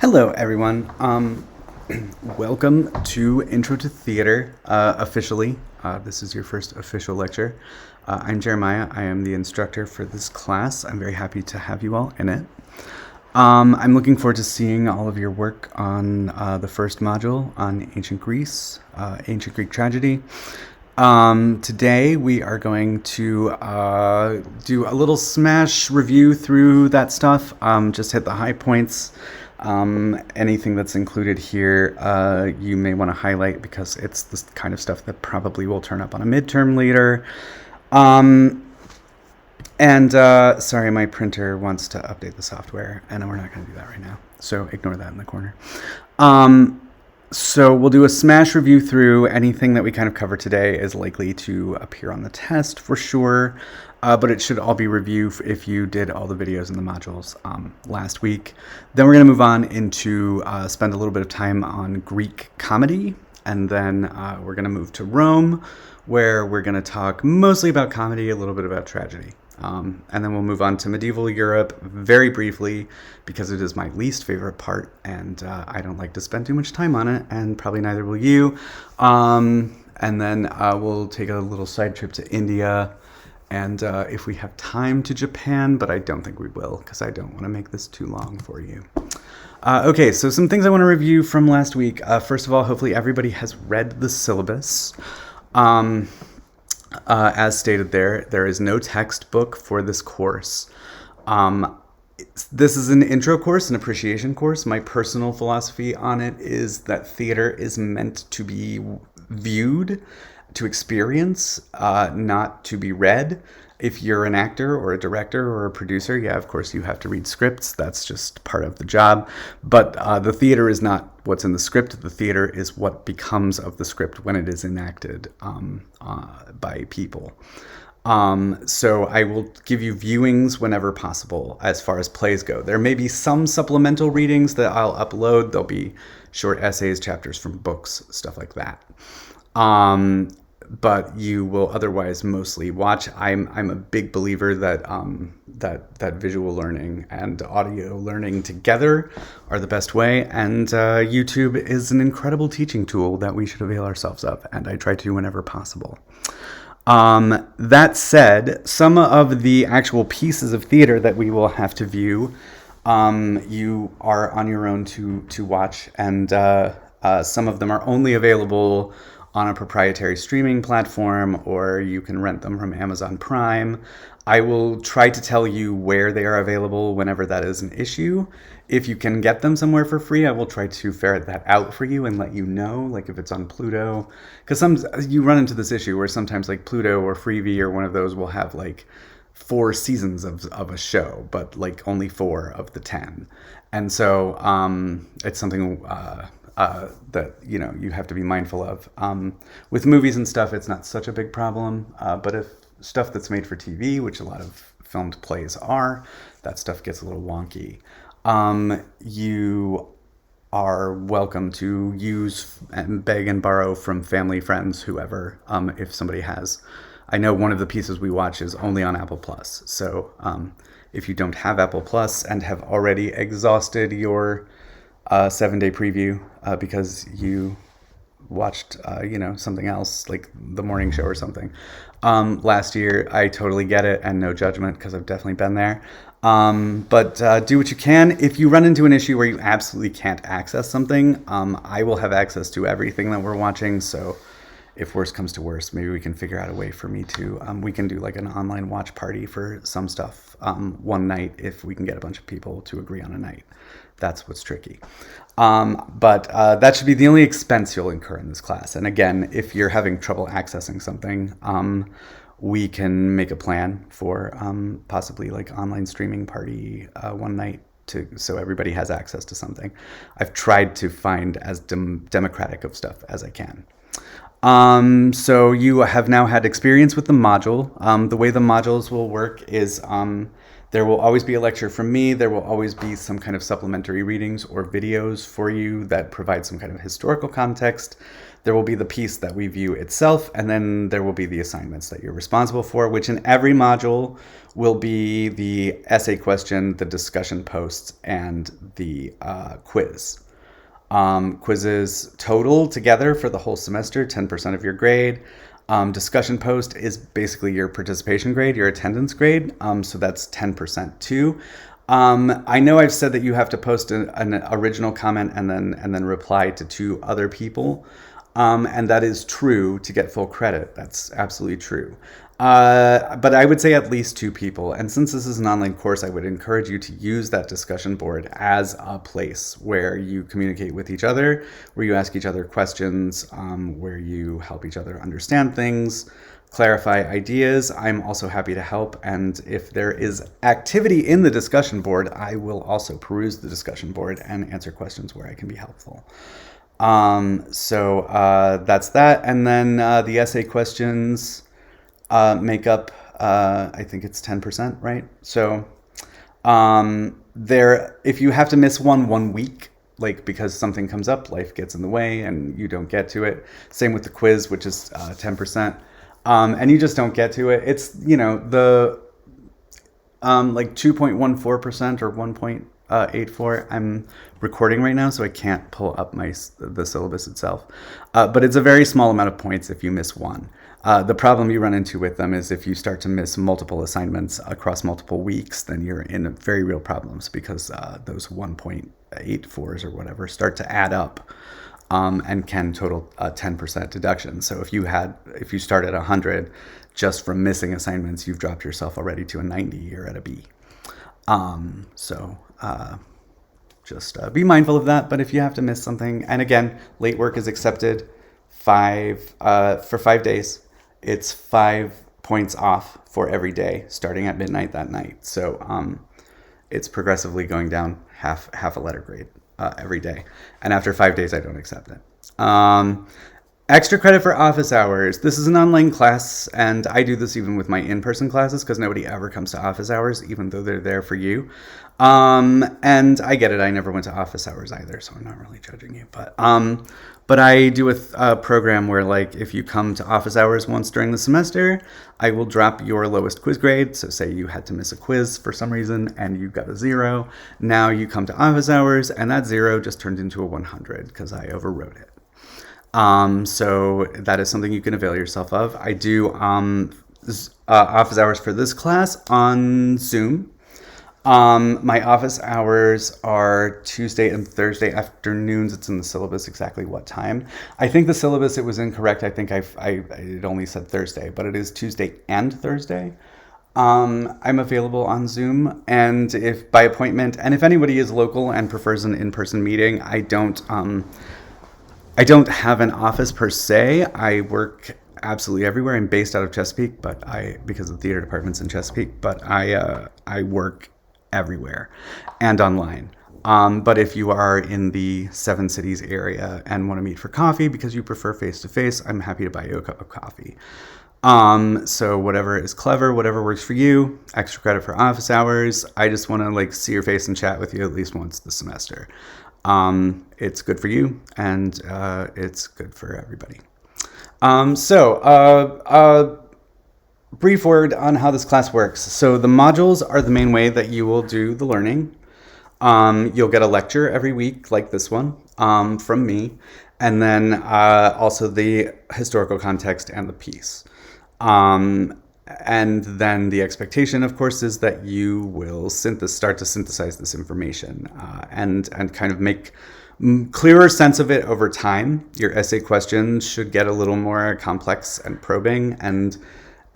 Hello, everyone. Welcome to Intro to Theater officially. This is your first official lecture. I'm Jeremiah. I am the instructor for this class. I'm very happy to have you all in it. I'm looking forward to seeing all of your work on the first module on ancient Greece, ancient Greek tragedy. Today we are going to do a little smash review through that stuff, just hit the high points. Anything that's included here, you may want to highlight because it's the kind of stuff that probably will turn up on a midterm later. Sorry, my printer wants to update the software, and we're not going to do that right now. So ignore that in the corner. So we'll do a smash review through. Anything that we kind of cover today is likely to appear on the test for sure, but it should all be review if you did all the videos in the modules last week. Then we're going to move on into spend a little bit of time on Greek comedy, and then we're going to move to Rome, where we're going to talk mostly about comedy, a little bit about tragedy. And then we'll move on to medieval Europe very briefly because it is my least favorite part, and I don't like to spend too much time on it, and probably neither will you. And then we'll take a little side trip to India, and if we have time, to Japan, but I don't think we will because I don't want to make this too long for you. Okay, so some things I want to review from last week. First of all, hopefully everybody has read the syllabus. As stated there is no textbook for this course. This is an intro course, an appreciation course. My personal philosophy on it is that theater is meant to be viewed, to experience, not to be read. If you're an actor or a director or a producer, yeah, of course you have to read scripts. That's just part of the job. But the theater is not what's in the script. The theater is what becomes of the script when it is enacted by people. So I will give you viewings whenever possible as far as plays go. There may be some supplemental readings that I'll upload. There'll be short essays, chapters from books, stuff like that. But you will otherwise mostly watch. I'm a big believer that that visual learning and audio learning together are the best way, and YouTube is an incredible teaching tool that we should avail ourselves of, and I try to whenever possible. That said, some of the actual pieces of theater that we will have to view, you are on your own to watch, and some of them are only available on a proprietary streaming platform, or you can rent them from Amazon Prime. I will try to tell you where they are available whenever that is an issue. If you can get them somewhere for free, I will try to ferret that out for you and let you know, like if it's on Pluto. Because you run into this issue where sometimes like Pluto or Freevee or one of those will have like 4 seasons of a show, but like only 4 of the 10. And so it's something that you have to be mindful of. With movies and stuff, it's not such a big problem, but if stuff that's made for TV, which a lot of filmed plays are, that stuff gets a little wonky. You are welcome to use and beg and borrow from family, friends, whoever, if somebody has. I know one of the pieces we watch is only on Apple Plus, so if you don't have Apple Plus and have already exhausted your 7-day preview because you watched something else like the morning show or something last year, I totally get it, and no judgment because I've definitely been there. But do what you can. If you run into an issue where you absolutely can't access something, I will have access to everything that we're watching, so if worse comes to worse, maybe we can figure out a way for me to we can do like an online watch party for some stuff one night if we can get a bunch of people to agree on a night. That's what's tricky. But that should be the only expense you'll incur in this class. And again, if you're having trouble accessing something, we can make a plan for possibly like online streaming party one night so everybody has access to something. I've tried to find as democratic of stuff as I can. So you have now had experience with the module. The way the modules will work is There will always be a lecture from me. There will always be some kind of supplementary readings or videos for you that provide some kind of historical context. There will be the piece that we view itself, and then there will be the assignments that you're responsible for, which in every module will be the essay question, the discussion posts, and the quiz. Quizzes total together for the whole semester, 10% of your grade. Discussion post is basically your participation grade, your attendance grade. So that's 10% too. I know I've said that you have to post an original comment and then reply to 2 other people. And that is true to get full credit. That's absolutely true. But I would say at least 2 people. And since this is an online course, I would encourage you to use that discussion board as a place where you communicate with each other, where you ask each other questions, where you help each other understand things, clarify ideas. I'm also happy to help. And if there is activity in the discussion board, I will also peruse the discussion board and answer questions where I can be helpful. So that's that. And then the essay questions make up, I think it's 10%, right? So if you have to miss one week, like because something comes up, life gets in the way and you don't get to it. Same with the quiz, which is 10%. And you just don't get to it. It's, the like 2.14% or 1.84. I'm recording right now, so I can't pull up the syllabus itself. But it's a very small amount of points if you miss one. The problem you run into with them is if you start to miss multiple assignments across multiple weeks, then you're in very real problems because those 1.84s or whatever start to add up and can total a 10% deduction. So if you start at 100 just from missing assignments, you've dropped yourself already to a 90. You're at a B. Just be mindful of that. But if you have to miss something, and again, late work is accepted for 5 days. It's 5 points off for every day, starting at midnight that night. So it's progressively going down half a letter grade every day. And after 5 days, I don't accept it. Extra credit for office hours. This is an online class, and I do this even with my in-person classes because nobody ever comes to office hours, even though they're there for you. And I get it. I never went to office hours either, so I'm not really judging you. But I do a program where, like, if you come to office hours once during the semester, I will drop your lowest quiz grade. So say you had to miss a quiz for some reason and you got a 0. Now you come to office hours and that 0 just turned into a 100 because I overwrote it. So that is something you can avail yourself of. I do office hours for this class on Zoom. My office hours are Tuesday and Thursday afternoons. It's in the syllabus exactly what time. I think the syllabus, it was incorrect. I think it only said Thursday, but it is Tuesday and Thursday. I'm available on Zoom, and if by appointment, and if anybody is local and prefers an in-person meeting, I don't have an office per se. I work absolutely everywhere. I'm based out of Chesapeake, because the theater department's in Chesapeake, but I work everywhere and online. But if you are in the 7 cities area and want to meet for coffee because you prefer face-to-face, I'm happy to buy you a cup of coffee. So whatever is clever, whatever works for you, extra credit for office hours. I just want to see your face and chat with you at least once this semester. It's good for you and it's good for everybody. Brief word on how this class works. So the modules are the main way that you will do the learning. You'll get a lecture every week like this one from me, and then also the historical context and the piece. And then the expectation, of course, is that you will start to synthesize this information and kind of make clearer sense of it over time. Your essay questions should get a little more complex and probing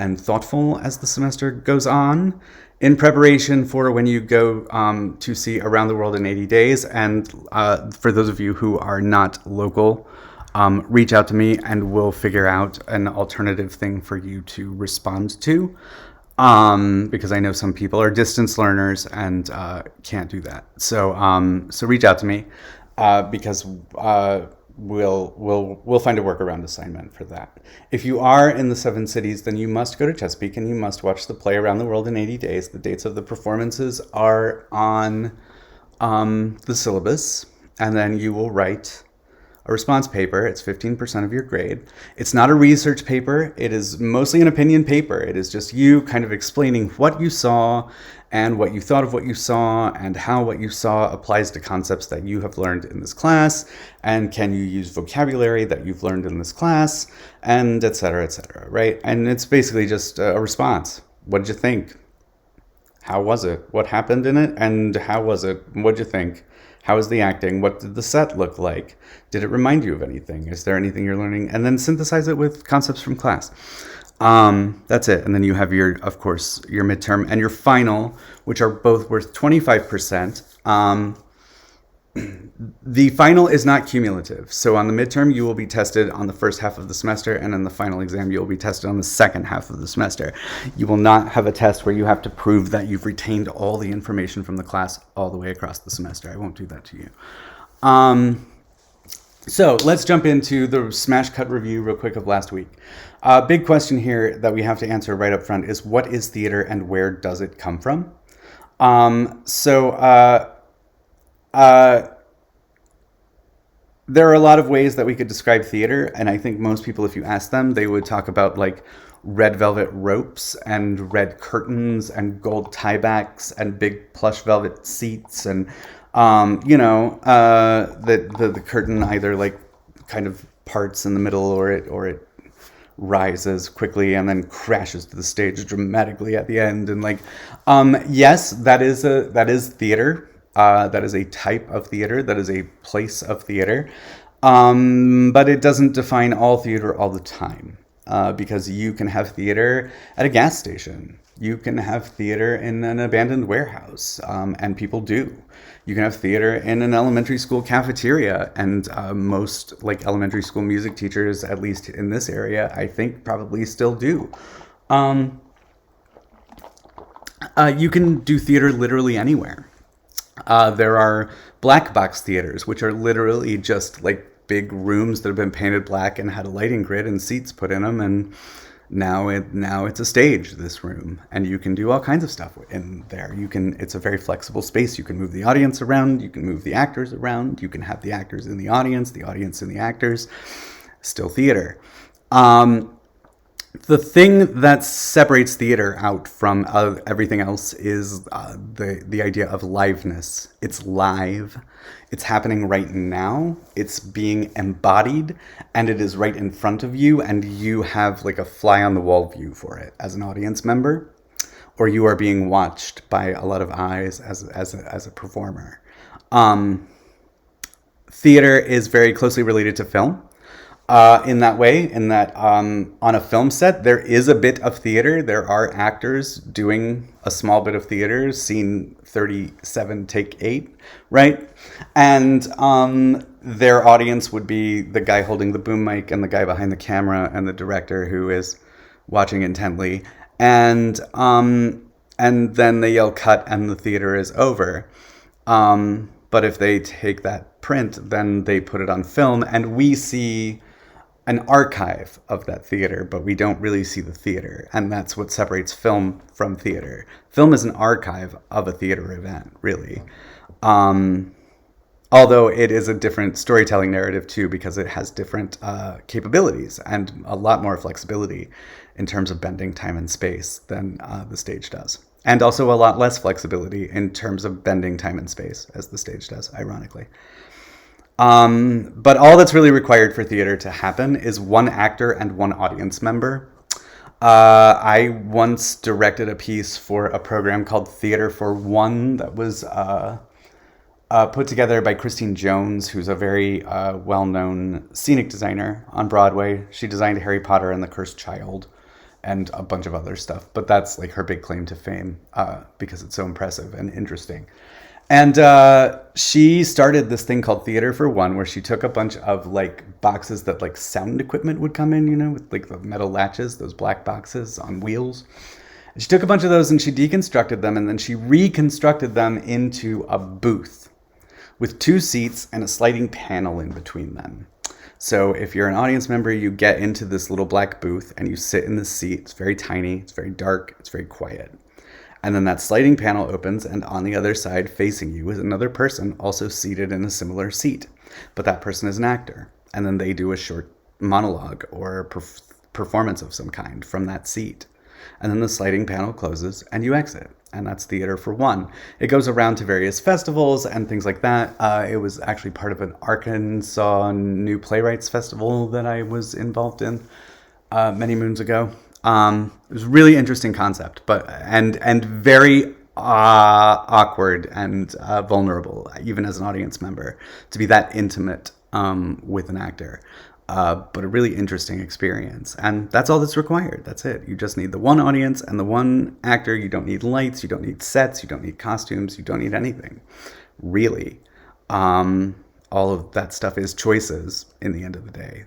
and thoughtful as the semester goes on in preparation for when you go to see Around the World in 80 Days. And for those of you who are not local, reach out to me and we'll figure out an alternative thing for you to respond to. Because I know some people are distance learners and can't do that. So reach out to me because we'll find a workaround assignment for that. If you are in the seven cities, then you must go to Chesapeake and you must watch the play Around the World in 80 Days. The dates of the performances are on the syllabus, and then you will write a response paper. It's 15% of your grade. It's not a research paper. It is mostly an opinion paper. It is just you kind of explaining what you saw and what you thought of what you saw and how what you saw applies to concepts that you have learned in this class, and can you use vocabulary that you've learned in this class, and et cetera, right? And it's basically just a response. What did you think? How was it? What happened in it? And how was it? What did you think? How was the acting? What did the set look like? Did it remind you of anything? Is there anything you're learning? And then synthesize it with concepts from class. That's it. And then you have of course, your midterm and your final, which are both worth 25%. The final is not cumulative. So on the midterm, you will be tested on the first half of the semester, and in the final exam, you will be tested on the second half of the semester. You will not have a test where you have to prove that you've retained all the information from the class all the way across the semester. I won't do that to you. So let's jump into the smash cut review real quick of last week. Big question here that we have to answer right up front is, what is theater and where does it come from? There are a lot of ways that we could describe theater, and I think most people, if you ask them, they would talk about like red velvet ropes and red curtains and gold tiebacks and big plush velvet seats, and the curtain either like kind of parts in the middle, or it rises quickly and then crashes to the stage dramatically at the end, and like yes, that is theater. That is a type of theater. That is a place of theater. But it doesn't define all theater all the time, because you can have theater at a gas station. You can have theater in an abandoned warehouse, and people do. You can have theater in an elementary school cafeteria, and most like elementary school music teachers, at least in this area, I think probably still do. You can do theater literally anywhere. There are black box theaters, which are literally just like big rooms that have been painted black and had a lighting grid and seats put in them, and now it's a stage, this room, and you can do all kinds of stuff in there. It's a very flexible space. You can move the audience around, you can move the actors around, you can have the actors in the audience in the actors. Still theater. The thing that separates theater out from everything else is the idea of liveness. It's live. It's happening right now. It's being embodied, and it is right in front of you, and you have like a fly on the wall view for it as an audience member, or you are being watched by a lot of eyes as a performer. Theater is very closely related to film. In that way, on a film set, there is a bit of theater. There are actors doing a small bit of theater, scene 37, take 8, right? And their audience would be the guy holding the boom mic and the guy behind the camera and the director who is watching intently. And then they yell cut and the theater is over. But if they take that print, then they put it on film, and we see an archive of that theater, but we don't really see the theater. And that's what separates film from theater. Film is an archive of a theater event, really. Although it is a different storytelling narrative too, because it has different capabilities and a lot more flexibility in terms of bending time and space than the stage does. And also a lot less flexibility in terms of bending time and space as the stage does, ironically. But all that's really required for theater to happen is one actor and one audience member. I once directed a piece for a program called Theater for One that was put together by Christine Jones, who's a very well-known scenic designer on Broadway. She designed Harry Potter and the Cursed Child and a bunch of other stuff. But that's like her big claim to fame because it's so impressive and interesting. And she started this thing called Theater for One, where she took a bunch of like boxes that like sound equipment would come in, with like the metal latches, those black boxes on wheels. And she took a bunch of those and she deconstructed them, and then she reconstructed them into a booth with 2 seats and a sliding panel in between them. So if you're an audience member, you get into this little black booth and you sit in this seat. It's very tiny, it's very dark, it's very quiet. And then that sliding panel opens, and on the other side, facing you, is another person also seated in a similar seat. But that person is an actor. And then they do a short monologue or performance of some kind from that seat. And then the sliding panel closes and you exit. And that's Theater for One. It goes around to various festivals and things like that. It was actually part of an Arkansas New Playwrights Festival that I was involved in many moons ago. It was a really interesting concept, and very awkward and vulnerable, even as an audience member, to be that intimate with an actor. But a really interesting experience. And that's all that's required. That's it. You just need the one audience and the one actor. You don't need lights. You don't need sets. You don't need costumes. You don't need anything, really. All of that stuff is choices in the end of the day.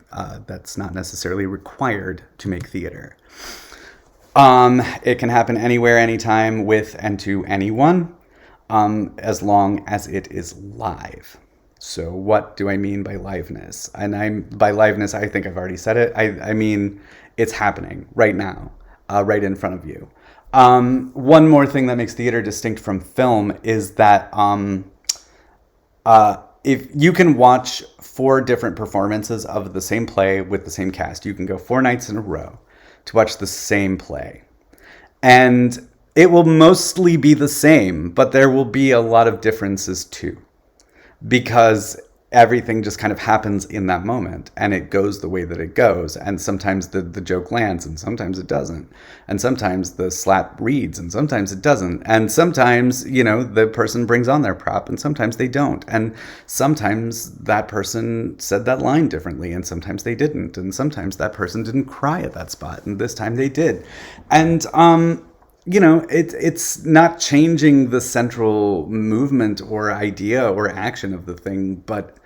That's not necessarily required to make theater. It can happen anywhere, anytime, with and to anyone, as long as it is live. So what do I mean by liveness? And by liveness, I think I've already said it. I mean, it's happening right now, right in front of you. One more thing that makes theater distinct from film is that if you can watch 4 different performances of the same play with the same cast, you can go 4 nights in a row to watch the same play. And it will mostly be the same, but there will be a lot of differences too, because everything just kind of happens in that moment and it goes the way that it goes. And sometimes the joke lands and sometimes it doesn't. And sometimes the slap reads and sometimes it doesn't. And sometimes, the person brings on their prop and sometimes they don't. And sometimes that person said that line differently and sometimes they didn't. And sometimes that person didn't cry at that spot and this time they did. And, it's not changing the central movement or idea or action of the thing, but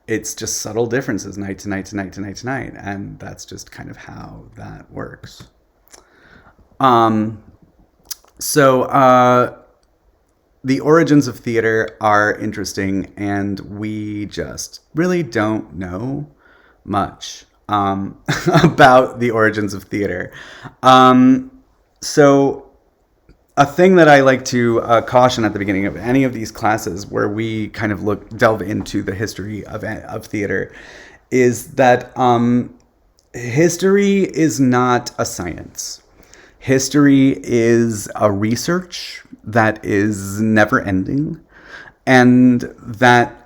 it's just subtle differences night to night to night to night to night. And that's just kind of how that works. So the origins of theater are interesting, and we just really don't know much about the origins of theater. So a thing that I like to caution at the beginning of any of these classes where we kind of delve into the history of theater is that history is not a science. History is a research that is never ending and that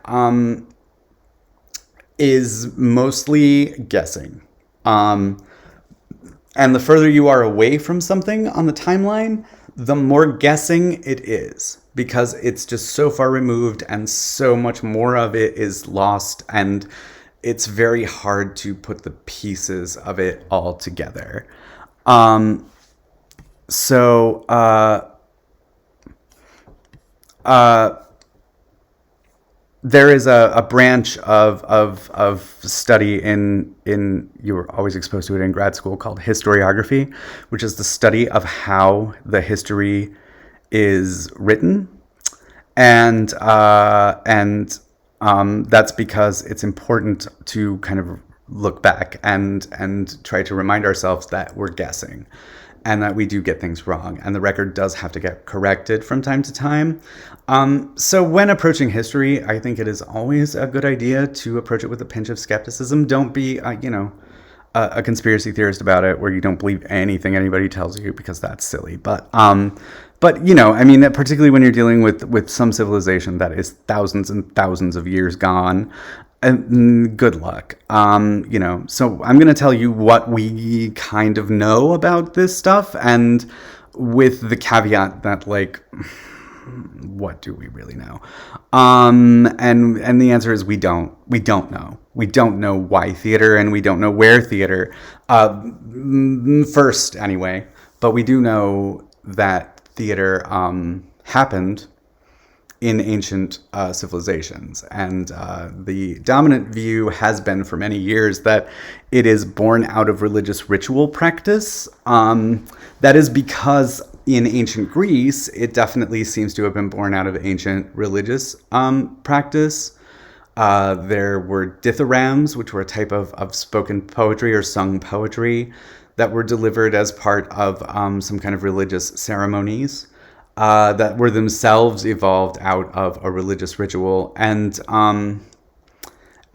is mostly guessing. And the further you are away from something on the timeline, the more guessing it is, because it's just so far removed and so much more of it is lost, and it's very hard to put the pieces of it all together. There is a branch of study in you were always exposed to it in grad school called historiography, which is the study of how the history is written, and that's because it's important to kind of look back and try to remind ourselves that we're guessing and that we do get things wrong, and the record does have to get corrected from time to time. So when approaching history, I think it is always a good idea to approach it with a pinch of skepticism. Don't be, a conspiracy theorist about it, where you don't believe anything anybody tells you, because that's silly. But particularly when you're dealing with some civilization that is thousands and thousands of years gone, good luck. So I'm going to tell you what we kind of know about this stuff, and with the caveat that, what do we really know? And the answer is we don't know. We don't know why theater, and we don't know where theater, first anyway, but we do know that theater happened in ancient civilizations. And the dominant view has been for many years that it is born out of religious ritual practice. That is because in ancient Greece, it definitely seems to have been born out of ancient religious practice. There were dithyrambs, which were a type of spoken poetry or sung poetry that were delivered as part of some kind of religious ceremonies that were themselves evolved out of a religious ritual.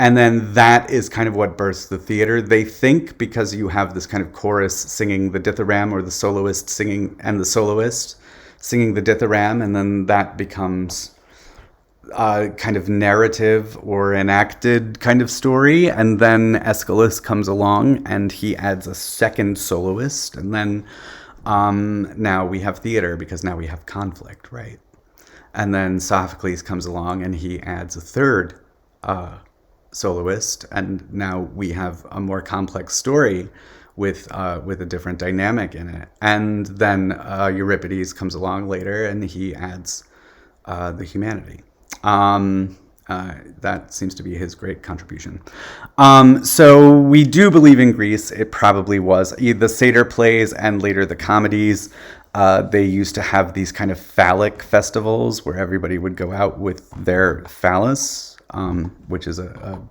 And then that is kind of what births the theater. They think because you have this kind of chorus singing the dithyramb, or the soloist singing, and the soloist singing the dithyramb, and then that becomes kind of narrative or enacted kind of story. And then Aeschylus comes along and he adds a second soloist. And then now we have theater because now we have conflict, right? And then Sophocles comes along and he adds a third soloist, and now we have a more complex story with a different dynamic in it. And then Euripides comes along later, and he adds the humanity. That seems to be his great contribution. So we do believe in Greece it probably was the satyr plays and later the comedies. They used to have these kind of phallic festivals where everybody would go out with their phallus, which is a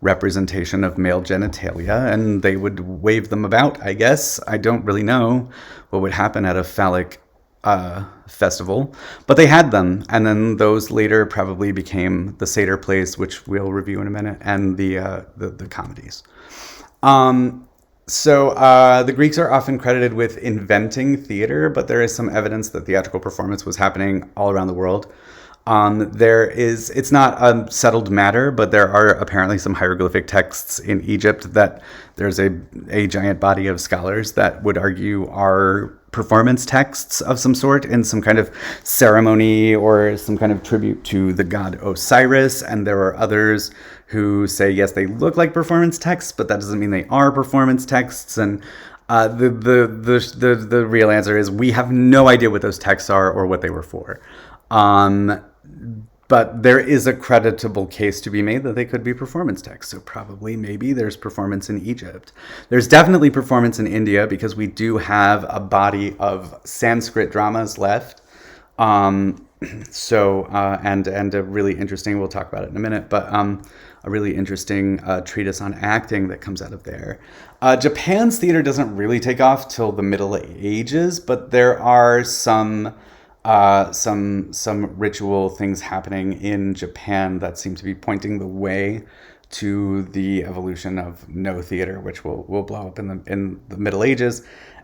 representation of male genitalia, and they would wave them about, I guess. I don't really know what would happen at a phallic festival, but they had them, and then those later probably became the satyr plays, which we'll review in a minute, and the comedies. So the Greeks are often credited with inventing theater, but there is some evidence that theatrical performance was happening all around the world. It's not a settled matter, but there are apparently some hieroglyphic texts in Egypt that there's a giant body of scholars that would argue are performance texts of some sort in some kind of ceremony or some kind of tribute to the god Osiris. And there are others who say, yes, they look like performance texts, but that doesn't mean they are performance texts. And the real answer is we have no idea what those texts are or what they were for. But there is a creditable case to be made that they could be performance texts. So probably, maybe there's performance in Egypt. There's definitely performance in India because we do have a body of Sanskrit dramas left. And a really interesting, we'll talk about it in a minute, but a really interesting treatise on acting that comes out of there. Japan's theater doesn't really take off till the Middle Ages, but there are some ritual things happening in Japan that seem to be pointing the way to the evolution of no theater, which will blow up in the Middle Ages.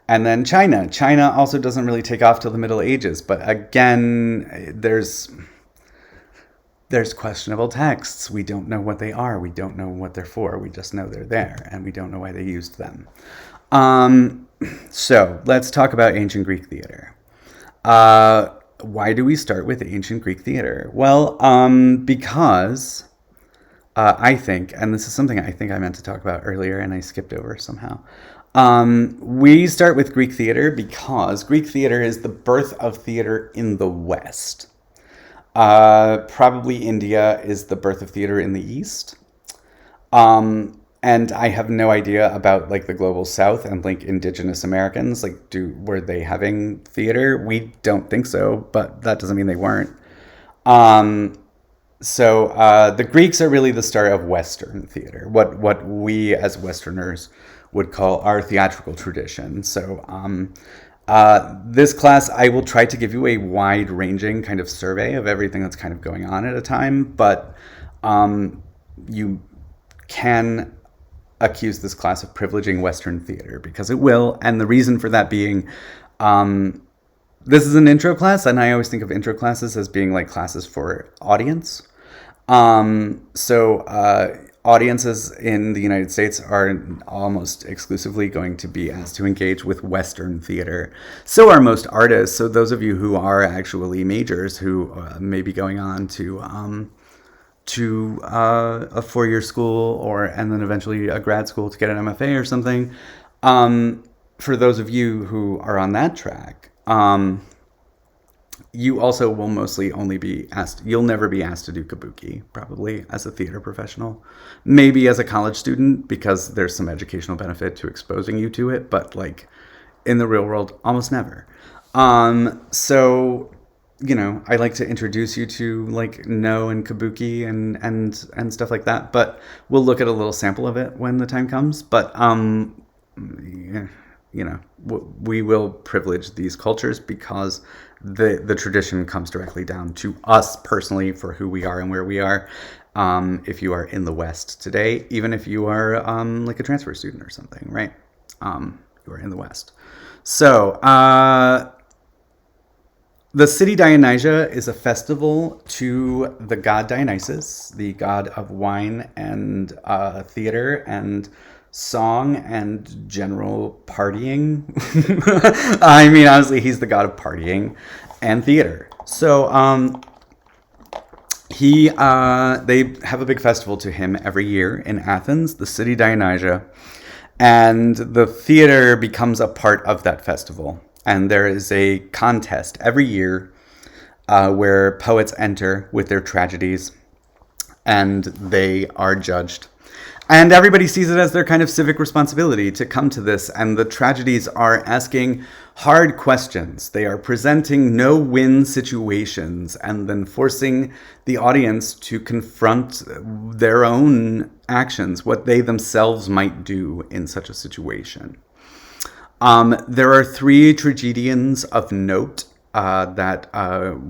And then China also doesn't really take off till the Middle Ages, but again, there's questionable texts. We don't know what they are. We don't know what they're for. We just know they're there, and we don't know why they used them. So let's talk about ancient Greek theater. Why do we start with ancient Greek theater? Well, because I think, and this is something I think I meant to talk about earlier and I skipped over somehow. We start with Greek theater because Greek theater is the birth of theater in the West. Probably India is the birth of theater in the East. And I have no idea about like the global South and like indigenous Americans. Like, were they having theater? We don't think so, but that doesn't mean they weren't. So the Greeks are really the start of Western theater, what we as Westerners would call our theatrical tradition. So this class, I will try to give you a wide-ranging kind of survey of everything that's kind of going on at a time, but you can accuse this class of privileging Western theater because it will, and the reason for that being, this is an intro class, and I always think of intro classes as being like classes for audience. Audiences in the United States are almost exclusively going to be asked to engage with Western theater. So are most artists. So those of you who are actually majors who may be going on to a four-year school and then eventually a grad school to get an MFA or something. For those of you who are on that track, you also will mostly only be asked, you'll never be asked to do kabuki, probably, as a theater professional. Maybe as a college student, because there's some educational benefit to exposing you to it, but like in the real world, almost never. So I like to introduce you to like No and Kabuki and stuff like that. But we'll look at a little sample of it when the time comes. But yeah, we will privilege these cultures because the tradition comes directly down to us personally for who we are and where we are. If you are in the West today, even if you are like a transfer student or something, right? You are in the West. So, the city Dionysia is a festival to the god Dionysus, the god of wine and theater and song and general partying. I mean, honestly, he's the god of partying and theater. So, they have a big festival to him every year in Athens, the city Dionysia, and the theater becomes a part of that festival. And there is a contest every year where poets enter with their tragedies, and they are judged. And everybody sees it as their kind of civic responsibility to come to this. And the tragedies are asking hard questions. They are presenting no-win situations and then forcing the audience to confront their own actions, what they themselves might do in such a situation. There are 3 tragedians of note that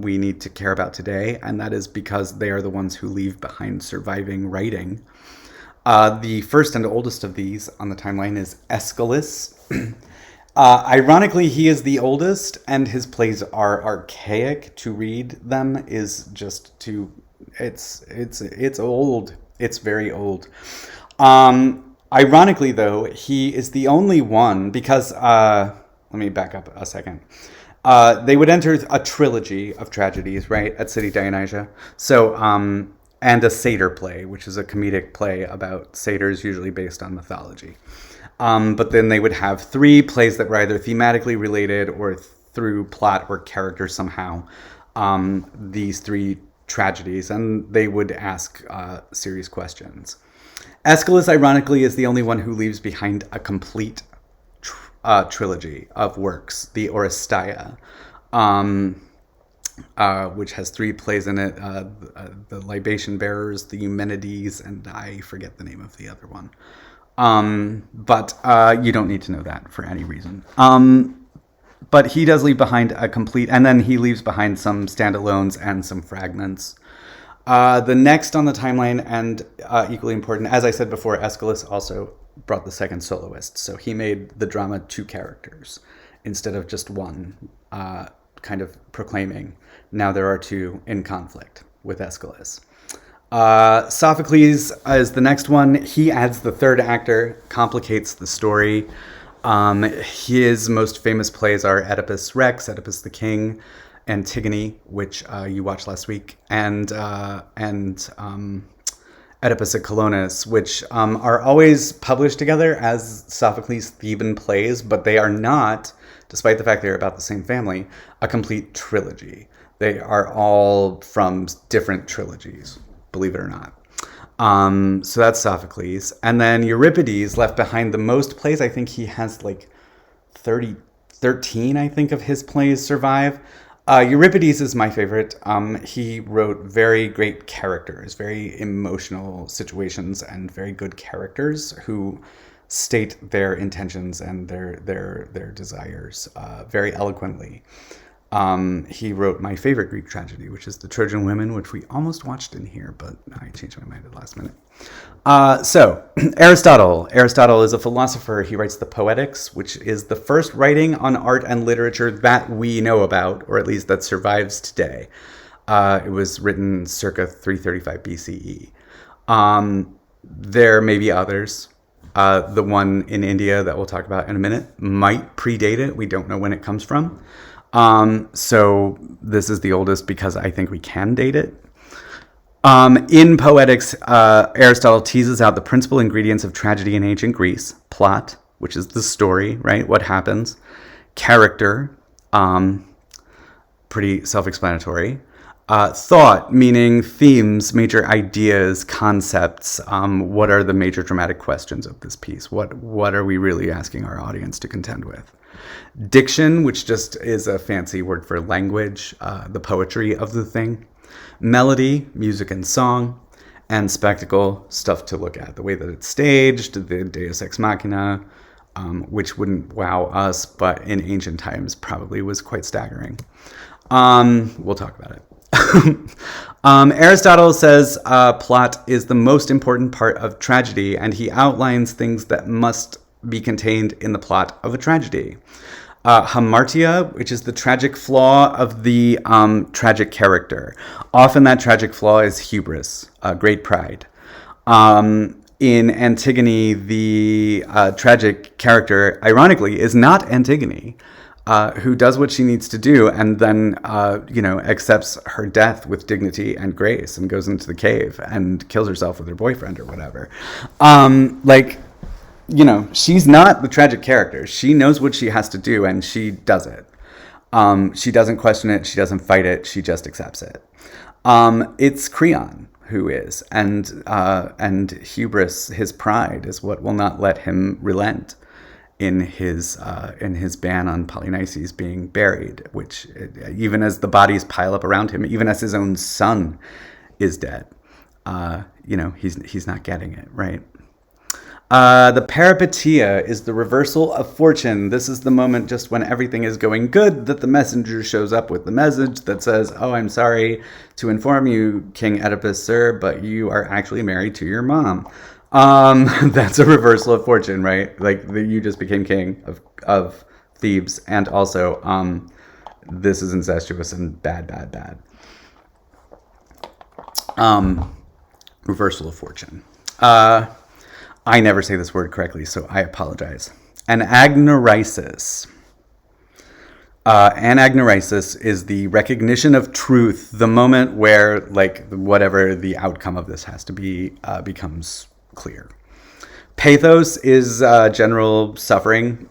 we need to care about today, and that is because they are the ones who leave behind surviving writing. The first and oldest of these on the timeline is Aeschylus. Ironically, he is the oldest, and his plays are archaic. To read them is just too. It's old. It's very old. Ironically, though, he is the only one because. Let me back up a second. They would enter a trilogy of tragedies, right, at City Dionysia. So, and a satyr play, which is a comedic play about satyrs, usually based on mythology. But then they would have 3 plays that were either thematically related or through plot or character somehow. These 3 tragedies, and they would ask serious questions. Aeschylus, ironically, is the only one who leaves behind a complete trilogy of works, the Oresteia, which has 3 plays in it, the Libation Bearers, the Eumenides, and I forget the name of the other one. But you don't need to know that for any reason. But he does leave behind a complete, and then he leaves behind some standalones and some fragments. The next on the timeline, and equally important, as I said before, Aeschylus also brought the second soloist. So he made the drama 2 characters instead of just one, kind of proclaiming. Now there are 2 in conflict with Aeschylus. Sophocles is the next one. He adds the 3rd actor, complicates the story. His most famous plays are Oedipus Rex, Oedipus the King, Antigone, which you watched last week, and Oedipus at Colonus, which are always published together as Sophocles' Theban plays, but they are not, despite the fact they're about the same family, a complete trilogy. They are all from different trilogies, believe it or not. So that's Sophocles. And then Euripides left behind the most plays. I think he has like 13, I think, of his plays survive. Euripides is my favorite. He wrote very great characters, very emotional situations, and very good characters who state their intentions and their desires very eloquently. He wrote my favorite Greek tragedy, which is The Trojan Women, which we almost watched in here, but I changed my mind at the last minute. So, Aristotle. Aristotle is a philosopher. He writes the Poetics, which is the first writing on art and literature that we know about, or at least that survives today. It was written circa 335 BCE. There may be others. The one in India that we'll talk about in a minute might predate it. We don't know when it comes from. So this is the oldest because I think we can date it. In Poetics, Aristotle teases out the principal ingredients of tragedy in ancient Greece: plot, which is the story, right? What happens? Character, pretty self-explanatory. Thought, meaning themes, major ideas, concepts. What are the major dramatic questions of this piece? What are we really asking our audience to contend with? Diction, which just is a fancy word for language, the poetry of the thing. Melody, music and song. And spectacle, stuff to look at. The way that it's staged, the Deus Ex Machina, which wouldn't wow us, but in ancient times probably was quite staggering. We'll talk about it. Aristotle says plot is the most important part of tragedy, and he outlines things that must be contained in the plot of a tragedy. Hamartia, which is the tragic flaw of the tragic character. Often that tragic flaw is hubris, great pride. In Antigone, the tragic character, ironically, is not Antigone, who does what she needs to do and then, accepts her death with dignity and grace and goes into the cave and kills herself with her boyfriend or whatever. She's not the tragic character. She knows what she has to do, and she does it. She doesn't question it. She doesn't fight it. She just accepts it. It's Creon who is, and hubris, his pride, is what will not let him relent in his ban on Polynices being buried. Which, even as the bodies pile up around him, even as his own son is dead, he's not getting it right. The peripeteia is the reversal of fortune. This is the moment just when everything is going good that the messenger shows up with the message that says, "Oh, I'm sorry to inform you, King Oedipus, sir, but you are actually married to your mom." That's a reversal of fortune, right? Like, you just became king of Thebes, and also this is incestuous and bad. Reversal of fortune. I never say this word correctly, so I apologize. Anagnorisis. Anagnorisis is the recognition of truth, the moment where, whatever the outcome of this has to be becomes clear. Pathos is general suffering.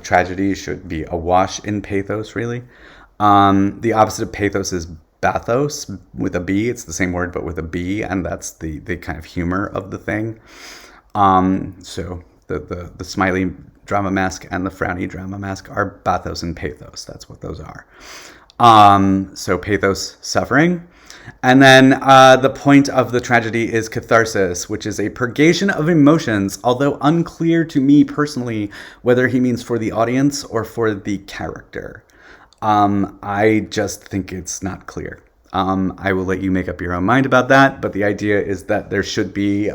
Tragedy should be awash in pathos, really. The opposite of pathos is bathos, with a B. It's the same word, but with a B, and that's the kind of humor of the thing. So the smiley drama mask and the frowny drama mask are bathos and pathos. That's what those are. So pathos, suffering. And then the point of the tragedy is catharsis, which is a purgation of emotions, although unclear to me personally whether he means for the audience or for the character. I just think it's not clear. I will let you make up your own mind about that, but the idea is that there should be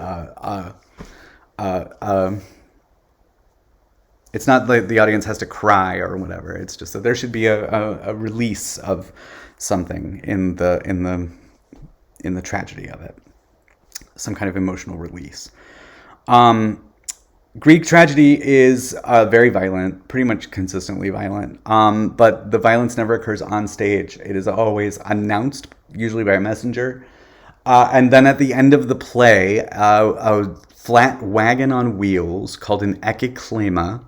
it's not like the audience has to cry or whatever. It's just that there should be a release of something in the tragedy of it, some kind of emotional release. Greek tragedy is very violent, pretty much consistently violent, but the violence never occurs on stage. It is always announced, usually by a messenger. And then at the end of the play, a flat wagon on wheels called an ekiklema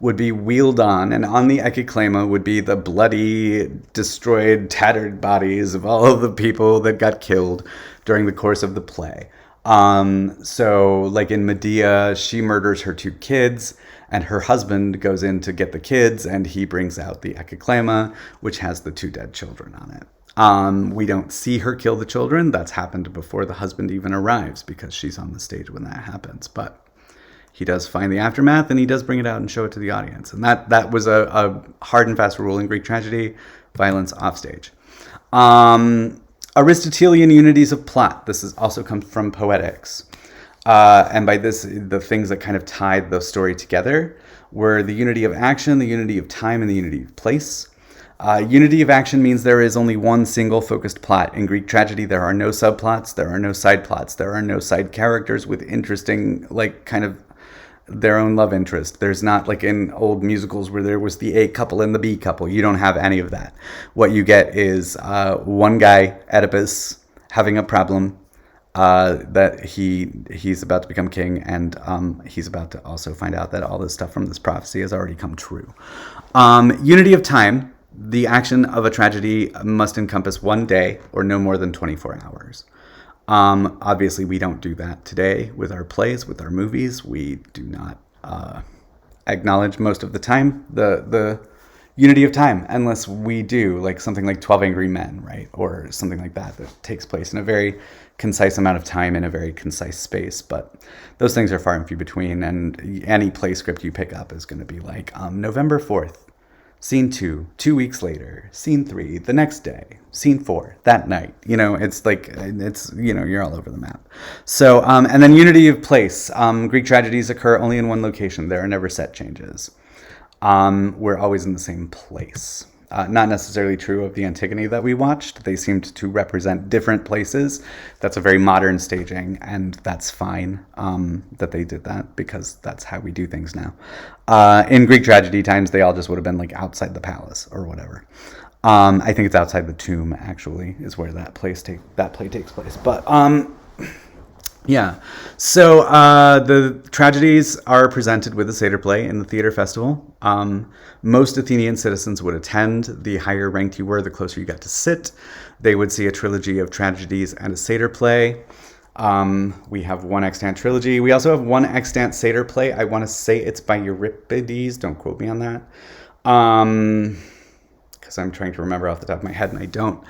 would be wheeled on the ekiklema would be the bloody, destroyed, tattered bodies of all of the people that got killed during the course of the play. So like in Medea, she murders her 2 kids, and her husband goes in to get the kids, and he brings out the ekiklema, which has the 2 dead children on it. We don't see her kill the children. That's happened before the husband even arrives, because she's on the stage when that happens. But he does find the aftermath, and he does bring it out and show it to the audience. And that was a hard and fast rule in Greek tragedy: violence offstage. Aristotelian unities of plot. This is also comes from Poetics. And by this, the things that kind of tied the story together were the unity of action, the unity of time, and the unity of place. Unity of action means there is only one single focused plot. In Greek tragedy, there are no subplots, there are no side plots, there are no side characters with interesting, kind of their own love interest. There's not like in old musicals where there was the A couple and the B couple. You don't have any of that. What you get is one guy, Oedipus, having a problem that he's about to become king, and he's about to also find out that all this stuff from this prophecy has already come true. Unity of time. The action of a tragedy must encompass one day or no more than 24 hours. Obviously, we don't do that today with our plays, with our movies. We do not acknowledge most of the time the unity of time, unless we do like something like 12 Angry Men, right? Or something like that takes place in a very concise amount of time in a very concise space. But those things are far and few between, and any play script you pick up is going to be like November 4th, scene 2, 2 weeks later, scene 3, the next day, scene 4, that night. It's like, you're all over the map. So, and then unity of place. Greek tragedies occur only in one location. There are never set changes. We're always in the same place. Not necessarily true of the Antigone that we watched. They seemed to represent different places. That's a very modern staging, and that's fine that they did that, because that's how we do things now. In Greek tragedy times, they all just would have been like outside the palace or whatever. I think it's outside the tomb, actually, is where that play takes place. But yeah. So the tragedies are presented with a Seder play in the theater festival. Most Athenian citizens would attend. The higher ranked you were, the closer you got to sit. They would see a trilogy of tragedies and a Seder play. We have one extant trilogy. We also have one extant Seder play. I want to say it's by Euripides. Don't quote me on that. Because I'm trying to remember off the top of my head, and I don't.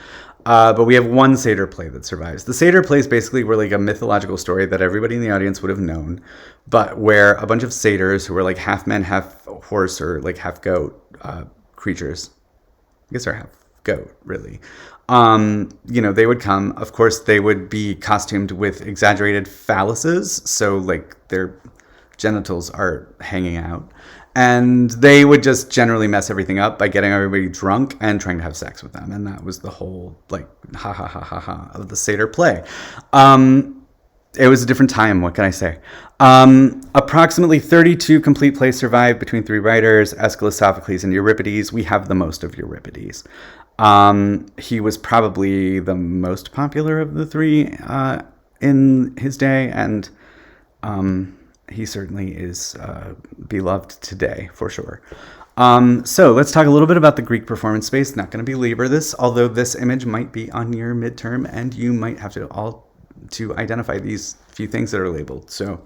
But we have one Seder play that survives. The Seder plays basically were like a mythological story that everybody in the audience would have known, but where a bunch of satyrs who were like half men, half horse, or like half goat creatures, I guess they're half goat, really. They would come. Of course, they would be costumed with exaggerated phalluses, so like their genitals are hanging out. And they would just generally mess everything up by getting everybody drunk and trying to have sex with them. And that was the whole, like, ha ha ha ha ha of the Seder play. It was a different time, what can I say? Approximately 32 complete plays survived between 3 writers, Aeschylus, Sophocles, and Euripides. We have the most of Euripides. He was probably the most popular of the 3 in his day, and he certainly is beloved today, for sure. So let's talk a little bit about the Greek performance space. Not going to belabor this, although this image might be on your midterm, and you might have to identify these few things that are labeled. So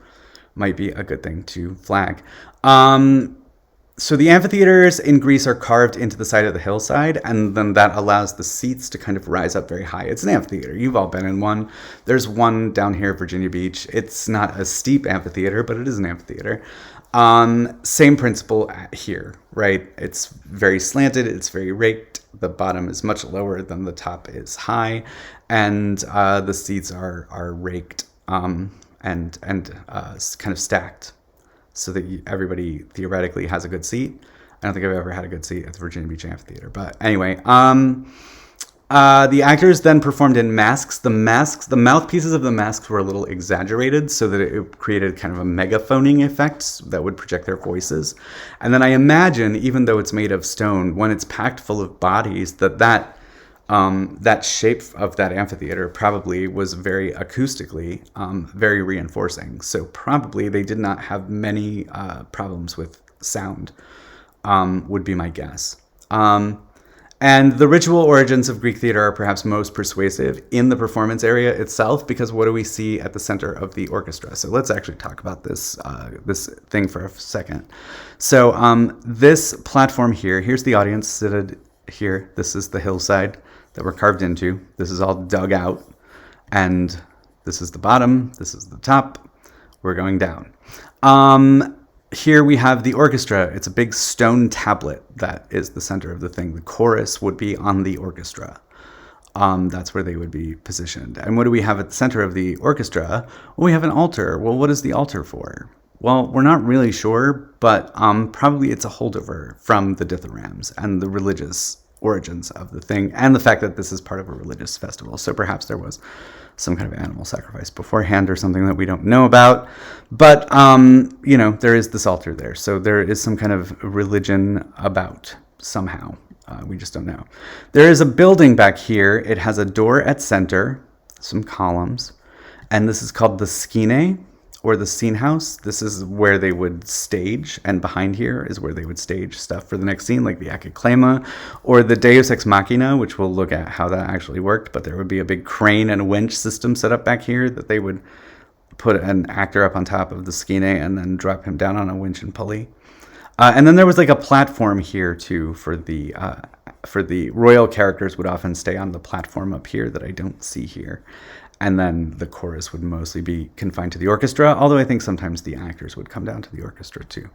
might be a good thing to flag. So the amphitheaters in Greece are carved into the side of the hillside, and then that allows the seats to kind of rise up very high. It's an amphitheater. You've all been in one. There's one down here at Virginia Beach. It's not a steep amphitheater, but it is an amphitheater. Same principle here, right? It's very slanted. It's very raked. The bottom is much lower than the top is high, and the seats are raked and kind of stacked, so that everybody theoretically has a good seat. I don't think I've ever had a good seat at the Virginia Beach Amphitheater. But anyway, the actors then performed in masks. The mouthpieces of the masks were a little exaggerated so that it created kind of a megaphoning effect that would project their voices. And then I imagine, even though it's made of stone, when it's packed full of bodies, that shape of that amphitheater probably was very acoustically very reinforcing. So probably they did not have many problems with sound, would be my guess. And the ritual origins of Greek theater are perhaps most persuasive in the performance area itself, because what do we see at the center of the orchestra? So let's actually talk about this thing for a second. So this platform here's the audience seated here. This is the hillside that we're carved into. This is all dug out, and this is the bottom, this is the top. We're going down. Here we have the orchestra. It's a big stone tablet that is the center of the thing. The chorus would be on the orchestra. That's where they would be positioned. And what do we have at the center of the orchestra? Well, we have an altar. Well, what is the altar for? Well, we're not really sure, but probably it's a holdover from the dithyrambs and the religious origins of the thing, and the fact that this is part of a religious festival. So perhaps there was some kind of animal sacrifice beforehand or something that we don't know about. But, there is this altar there. So there is some kind of religion about somehow. We just don't know. There is a building back here. It has a door at center, some columns, and this is called the skene, or the scene house. This is where they would stage, and behind here is where they would stage stuff for the next scene, like the Akaklema, or the Deus Ex Machina, which we'll look at how that actually worked. But there would be a big crane and a winch system set up back here that they would put an actor up on top of the skene and then drop him down on a winch and pulley. And then there was like a platform here too for the royal characters would often stay on the platform up here that I don't see here. And then the chorus would mostly be confined to the orchestra, although I think sometimes the actors would come down to the orchestra too.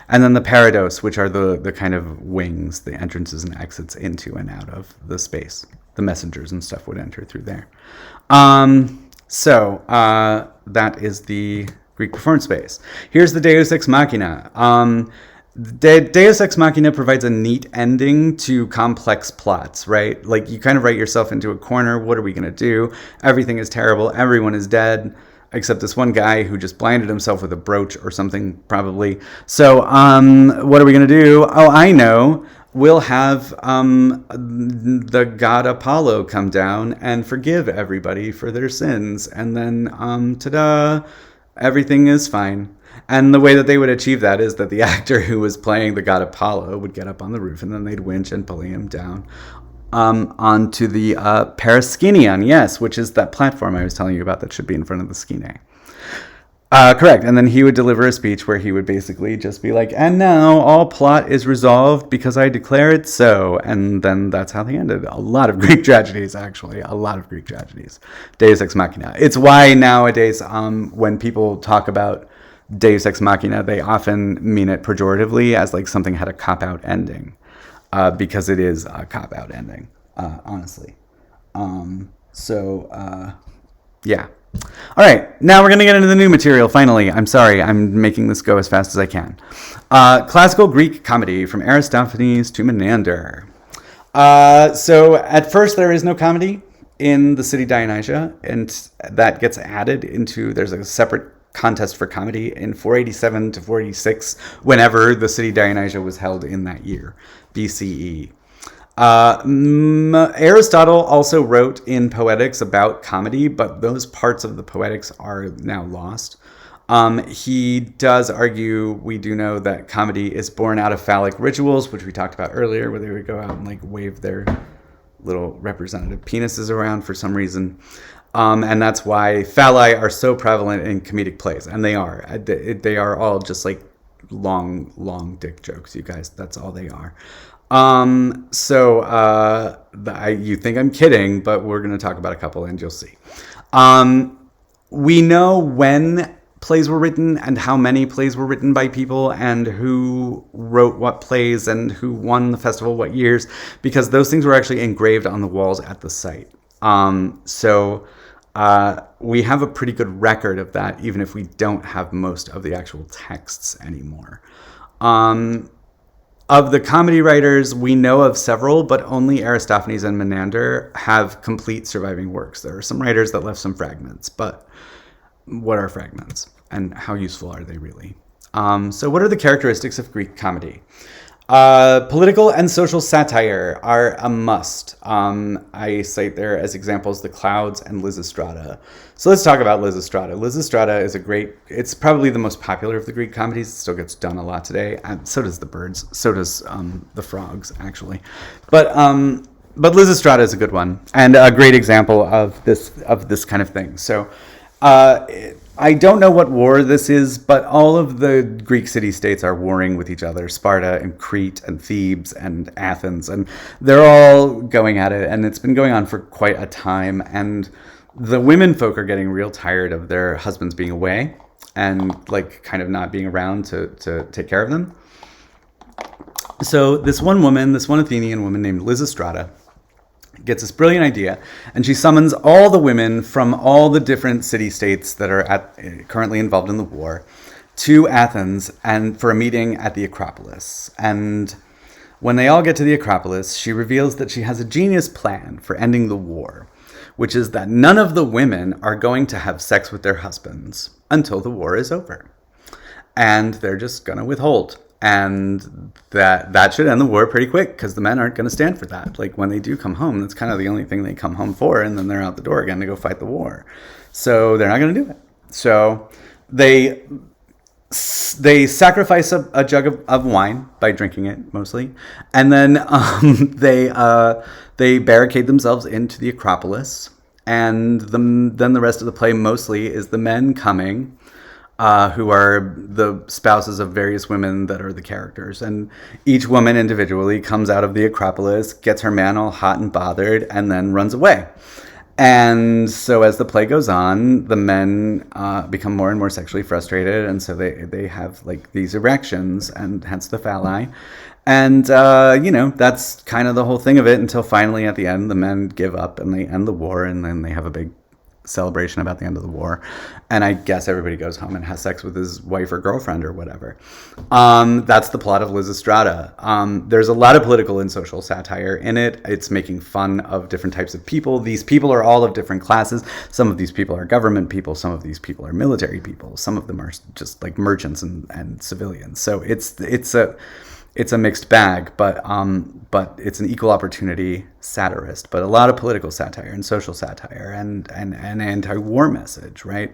And then the parados, which are the kind of wings, the entrances and exits into and out of the space. The messengers and stuff would enter through there. So that is the Greek performance space. Here's the Deus Ex Machina. Deus Ex Machina provides a neat ending to complex plots, right? Like, you kind of write yourself into a corner. What are we going to do? Everything is terrible. Everyone is dead, except this one guy who just blinded himself with a brooch or something, probably. So, what are we going to do? Oh, I know. We'll have the god Apollo come down and forgive everybody for their sins. And then, ta-da, everything is fine. And the way that they would achieve that is that the actor who was playing the god Apollo would get up on the roof, and then they'd winch and pulley him down onto the paraskenion, yes, which is that platform I was telling you about that should be in front of the skene. Correct. And then he would deliver a speech where he would basically just be like, and now all plot is resolved because I declare it so. And then that's how they ended. A lot of Greek tragedies, actually. A lot of Greek tragedies. Deus Ex Machina. It's why nowadays when people talk about Deus Ex Machina, they often mean it pejoratively as like something had a cop-out ending. Because it is a cop-out ending, honestly. Yeah. All right, now we're going to get into the new material, finally. I'm sorry, I'm making this go as fast as I can. Classical Greek comedy from Aristophanes to Menander. So at first there is no comedy in the city Dionysia, and that gets added into, there's a separate contest for comedy in 487 to 486, whenever the city Dionysia was held in that year, BCE. Aristotle also wrote in Poetics about comedy, but those parts of the Poetics are now lost. He does argue, we do know that comedy is born out of phallic rituals, which we talked about earlier, where they would go out and like wave their little representative penises around for some reason. And that's why phalli are so prevalent in comedic plays, and they are. They are all just like long dick jokes, you guys. That's all they are. You think I'm kidding, but we're going to talk about a couple and you'll see. We know when plays were written and how many plays were written by people and who wrote what plays and who won the festival what years, because those things were actually engraved on the walls at the site. We have a pretty good record of that, even if we don't have most of the actual texts anymore. Of the comedy writers, we know of several, but only Aristophanes and Menander have complete surviving works. There are some writers that left some fragments, but what are fragments and how useful are they really? So what are the characteristics of Greek comedy? Political and social satire are a must. I cite there as examples The Clouds and Lysistrata. So let's talk about Lysistrata. Lysistrata is it's probably the most popular of the Greek comedies. It still gets done a lot today. And so does The Birds. So does The Frogs, actually. But Lysistrata is a good one and a great example of this kind of thing. So I don't know what war this is, but all of the Greek city-states are warring with each other. Sparta and Crete and Thebes and Athens, and they're all going at it, and it's been going on for quite a time, and the women folk are getting real tired of their husbands being away and like kind of not being around to take care of them. So this one Athenian woman named Lysistrata gets this brilliant idea, and she summons all the women from all the different city-states that are currently involved in the war to Athens and for a meeting at the Acropolis. And when they all get to the Acropolis, she reveals that she has a genius plan for ending the war, which is that none of the women are going to have sex with their husbands until the war is over. And they're just going to withhold. And that should end the war pretty quick, because the men aren't going to stand for that. Like, when they do come home, that's kind of the only thing they come home for, and then they're out the door again to go fight the war. So they're not going to do it. So they sacrifice a jug of wine by drinking it, mostly. And then they barricade themselves into the Acropolis. And then the rest of the play mostly is the men coming who are the spouses of various women that are the characters. And each woman individually comes out of the Acropolis, gets her man all hot and bothered, and then runs away. And so as the play goes on, the men become more and more sexually frustrated, and so they have like these erections, and hence the phalli. And, that's kind of the whole thing of it until finally at the end, the men give up and they end the war, and then they have a big celebration about the end of the war. And I guess everybody goes home and has sex with his wife or girlfriend or whatever. That's the plot of Lysistrata. There's a lot of political and social satire in it. It's making fun of different types of people. These people are all of different classes. Some of these people are government people. Some of these people are military people. Some of them are just like merchants and civilians. So it's a mixed bag, but it's an equal opportunity satirist, but a lot of political satire and social satire and anti-war message, right?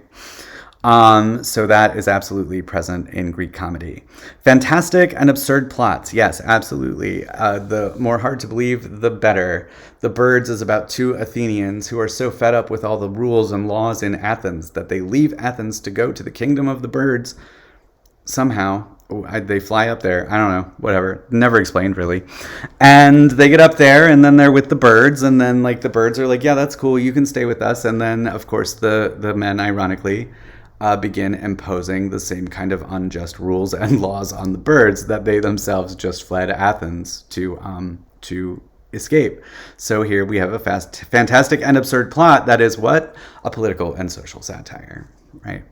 So that is absolutely present in Greek comedy. Fantastic and absurd plots, yes, absolutely. The more hard to believe, the better. The Birds is about two Athenians who are so fed up with all the rules and laws in Athens that they leave Athens to go to the kingdom of the birds. Somehow they fly up there. I don't know, whatever. Never explained, really. And they get up there, and then they're with the birds, and then like the birds are like, yeah, that's cool, you can stay with us. And then, of course, the men, ironically, begin imposing the same kind of unjust rules and laws on the birds that they themselves just fled Athens to escape. So here we have a fantastic and absurd plot that is what? A political and social satire, right?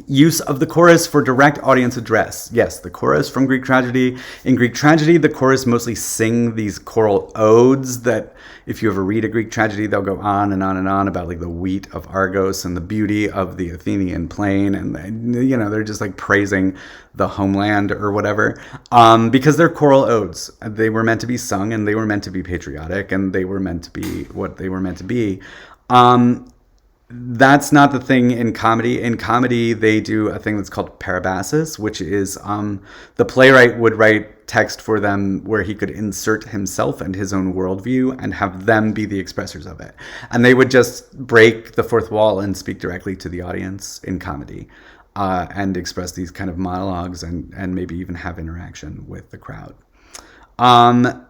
Use of the chorus for direct audience address. Yes, the chorus from Greek tragedy. In Greek tragedy, the chorus mostly sing these choral odes that if you ever read a Greek tragedy, they'll go on and on and on about like the wheat of Argos and the beauty of the Athenian plain. And, they're just like praising the homeland or whatever because they're choral odes. They were meant to be sung, and they were meant to be patriotic, and they were meant to be what they were meant to be. That's not the thing in comedy. In comedy, they do a thing that's called parabasis, which is the playwright would write text for them where he could insert himself and his own worldview and have them be the expressors of it. And they would just break the fourth wall and speak directly to the audience in comedy and express these kind of monologues and maybe even have interaction with the crowd.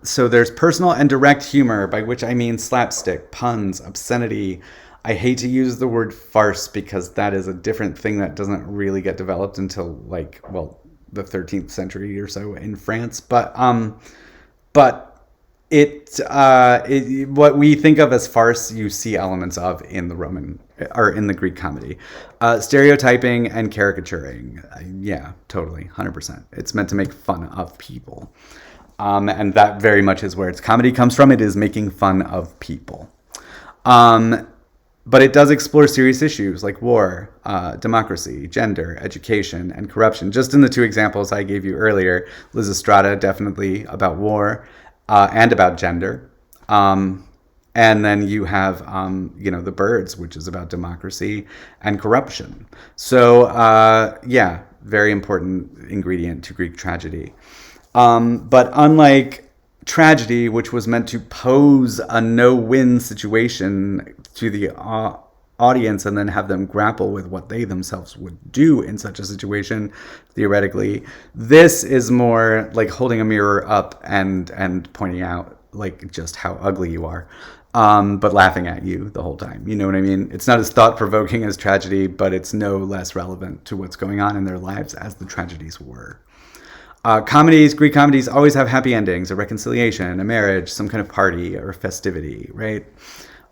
So there's personal and direct humor, by which I mean slapstick, puns, obscenity. I hate to use the word farce because that is a different thing that doesn't really get developed until the 13th century or so in France. But what we think of as farce, you see elements of in the Roman or in the Greek comedy. Stereotyping and caricaturing. Yeah, totally. 100%. It's meant to make fun of people. And that very much is where its comedy comes from. It is making fun of people. But it does explore serious issues like war, democracy, gender, education, and corruption. Just in the two examples I gave you earlier, Lysistrata, definitely about war and about gender. And then you have, The Birds, which is about democracy and corruption. So, very important ingredient to Greek tragedy. But unlike tragedy, which was meant to pose a no-win situation to the audience and then have them grapple with what they themselves would do in such a situation, theoretically, this is more like holding a mirror up and pointing out like just how ugly you are, but laughing at you the whole time. You know what I mean? It's not as thought-provoking as tragedy, but it's no less relevant to what's going on in their lives as the tragedies were. Greek comedies always have happy endings, a reconciliation, a marriage, some kind of party or festivity, right?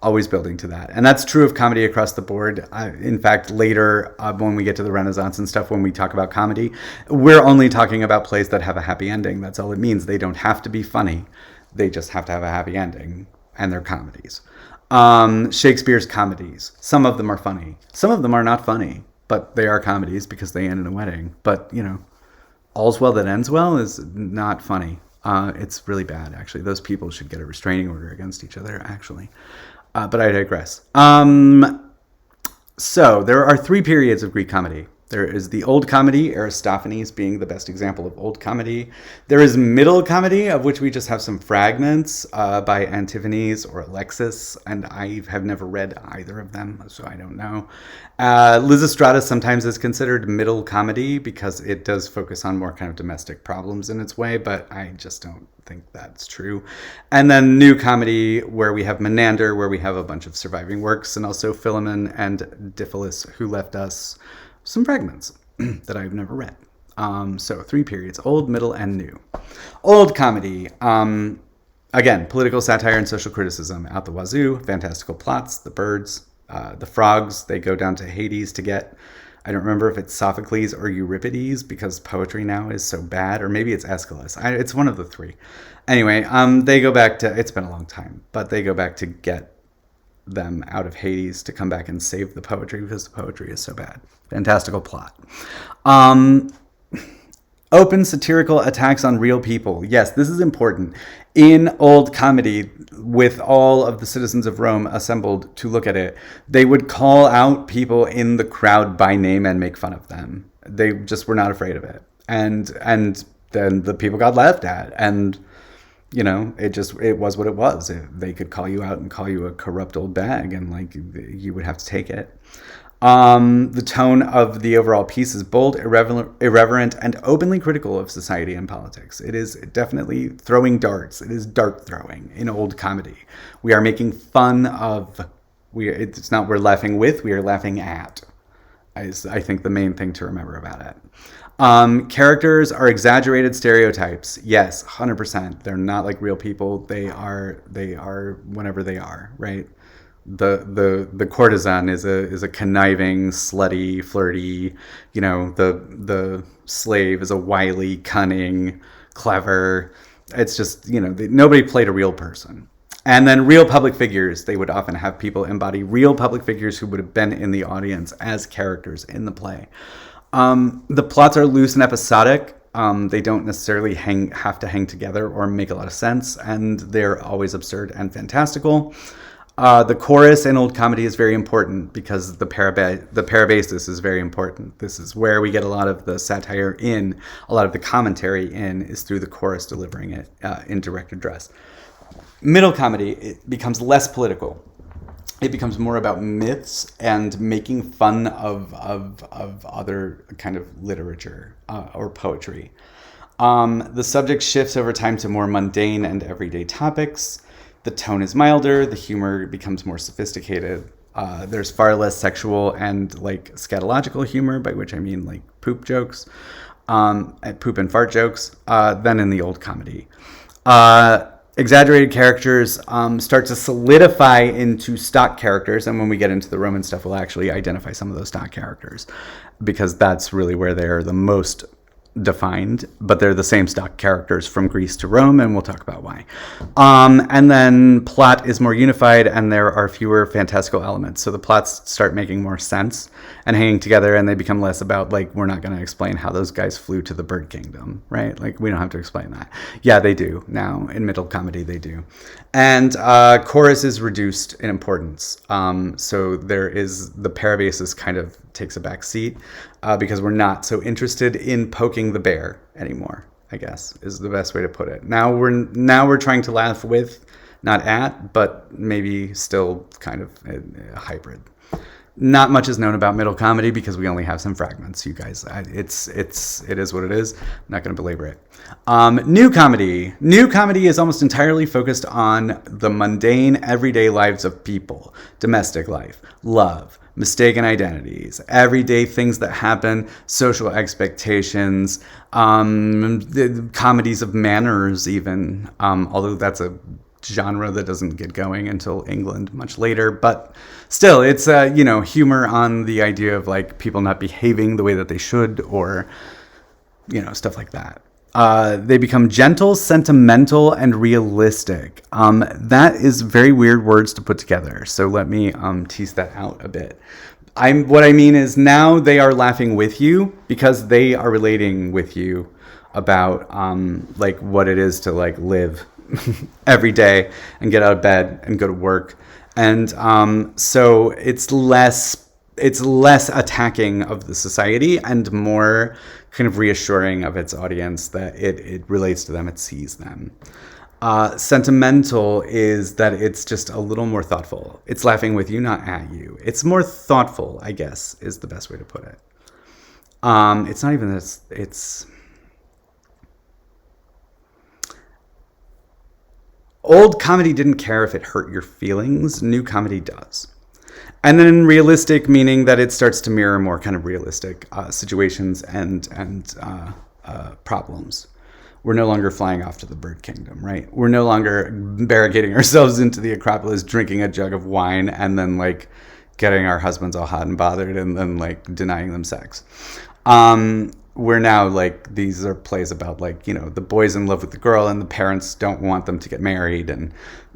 Always building to that. And that's true of comedy across the board. In fact, later, when we get to the Renaissance and stuff, when we talk about comedy, we're only talking about plays that have a happy ending. That's all it means. They don't have to be funny. They just have to have a happy ending, and they're comedies. Shakespeare's comedies. Some of them are funny. Some of them are not funny, but they are comedies because they end in a wedding. But, All's Well That Ends Well is not funny. It's really bad, actually. Those people should get a restraining order against each other, actually. But I digress. So there are three periods of Greek comedy. There is the old comedy, Aristophanes being the best example of old comedy. There is middle comedy, of which we just have some fragments by Antiphanes or Alexis, and I have never read either of them, so I don't know. Lysistrata sometimes is considered middle comedy because it does focus on more kind of domestic problems in its way, but I just don't think that's true. And then new comedy, where we have Menander, where we have a bunch of surviving works, and also Philemon and Diphilus, who left us some fragments that I've never read. So 3 periods, old, middle, and new. Old comedy, again, political satire and social criticism out the wazoo, fantastical plots, the birds, the frogs, they go down to Hades to get, I don't remember if it's Sophocles or Euripides, because poetry now is so bad, or maybe it's Aeschylus. It's one of the 3. Anyway, they go back to, it's been a long time, but they go back to get them out of Hades to come back and save the poetry because the poetry is so bad. Fantastical plot. Open satirical attacks on real people. Yes, this is important. In old comedy, with all of the citizens of Rome assembled to look at it, they would call out people in the crowd by name and make fun of them. They just were not afraid of it. And then the people got laughed at. And it was what it was. They could call you out and call you a corrupt old bag, and like you would have to take it. The tone of the overall piece is bold, irreverent, and openly critical of society and politics. It is definitely throwing darts. It is dart throwing in old comedy. We are making fun of. It's not we're laughing with. We are laughing at. Is I think the main thing to remember about it. Characters are exaggerated stereotypes. Yes, 100%. They're not like real people. They are whatever they are, right? The courtesan is a conniving, slutty, flirty. The slave is a wily, cunning, clever. It's just nobody played a real person. And then real public figures, they would often have people embody real public figures who would have been in the audience as characters in the play. The plots are loose and episodic. They don't necessarily have to hang together or make a lot of sense, and they're always absurd and fantastical. The chorus in old comedy is very important because the parabasis is very important. This is where we get a lot of the satire in, a lot of the commentary in, is through the chorus delivering it in direct address. Middle comedy, it becomes less political. It becomes more about myths and making fun of other kind of literature or poetry. The subject shifts over time to more mundane and everyday topics. The tone is milder. The humor becomes more sophisticated. There's far less sexual and like scatological humor, by which I mean like poop jokes, poop and fart jokes, than in the old comedy. Exaggerated characters start to solidify into stock characters, and when we get into the Roman stuff, we'll actually identify some of those stock characters because that's really where they're the most defined, but they're the same stock characters from Greece to Rome, and we'll talk about why. And then plot is more unified, and there are fewer fantastical elements. So the plots start making more sense and hanging together, and they become less about, like, we're not going to explain how those guys flew to the bird kingdom, right? Like, we don't have to explain that. Yeah, they do. Now, in middle comedy, they do. And chorus is reduced in importance. So there is, the parabasis kind of takes a back seat. Because we're not so interested in poking the bear anymore, I guess, is the best way to put it. Now we're trying to laugh with, not at, but maybe still kind of a hybrid. Not much is known about middle comedy because we only have some fragments, you guys. It is what it is. I'm not going to belabor it. New comedy. New comedy is almost entirely focused on the mundane, everyday lives of people. Domestic life, love, mistaken identities, everyday things that happen, social expectations, the comedies of manners even, although that's a genre that doesn't get going until England much later, but still it's humor on the idea of like people not behaving the way that they should, or stuff like that. They become gentle, sentimental, and realistic. That is very weird words to put together. So let me tease that out a bit. What I mean is now they are laughing with you because they are relating with you about like what it is to like live every day and get out of bed and go to work. And so it's less it's less attacking of the society and more kind of reassuring of its audience that it relates to them, it sees them. Sentimental is that it's just a little more thoughtful. It's laughing with you, not at you. It's more thoughtful, I guess, is the best way to put it. It's not even this. It's old comedy didn't care if it hurt your feelings. New comedy does. And then realistic, meaning that it starts to mirror more kind of realistic situations and problems. We're no longer flying off to the bird kingdom, right? We're no longer barricading ourselves into the Acropolis, drinking a jug of wine, and then like getting our husbands all hot and bothered and then like denying them sex. We're now like, these are plays about like, you know, the boy's in love with the girl and the parents don't want them to get married, and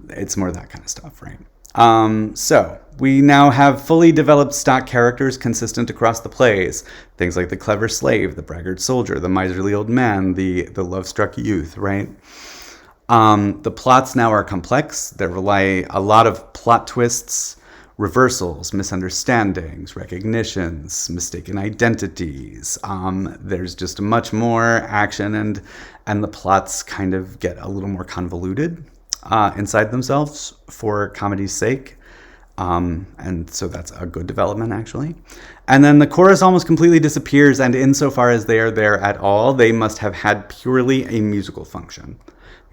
it's more that kind of stuff, right? So we now have fully developed stock characters consistent across the plays. Things like the clever slave, the braggart soldier, the miserly old man, the love-struck youth, right? The plots now are complex. They rely a lot of plot twists, reversals, misunderstandings, recognitions, mistaken identities. There's just much more action, and the plots kind of get a little more convoluted inside themselves for comedy's sake. And so that's a good development, actually. And then the chorus almost completely disappears, and insofar as they are there at all, they must have had purely a musical function.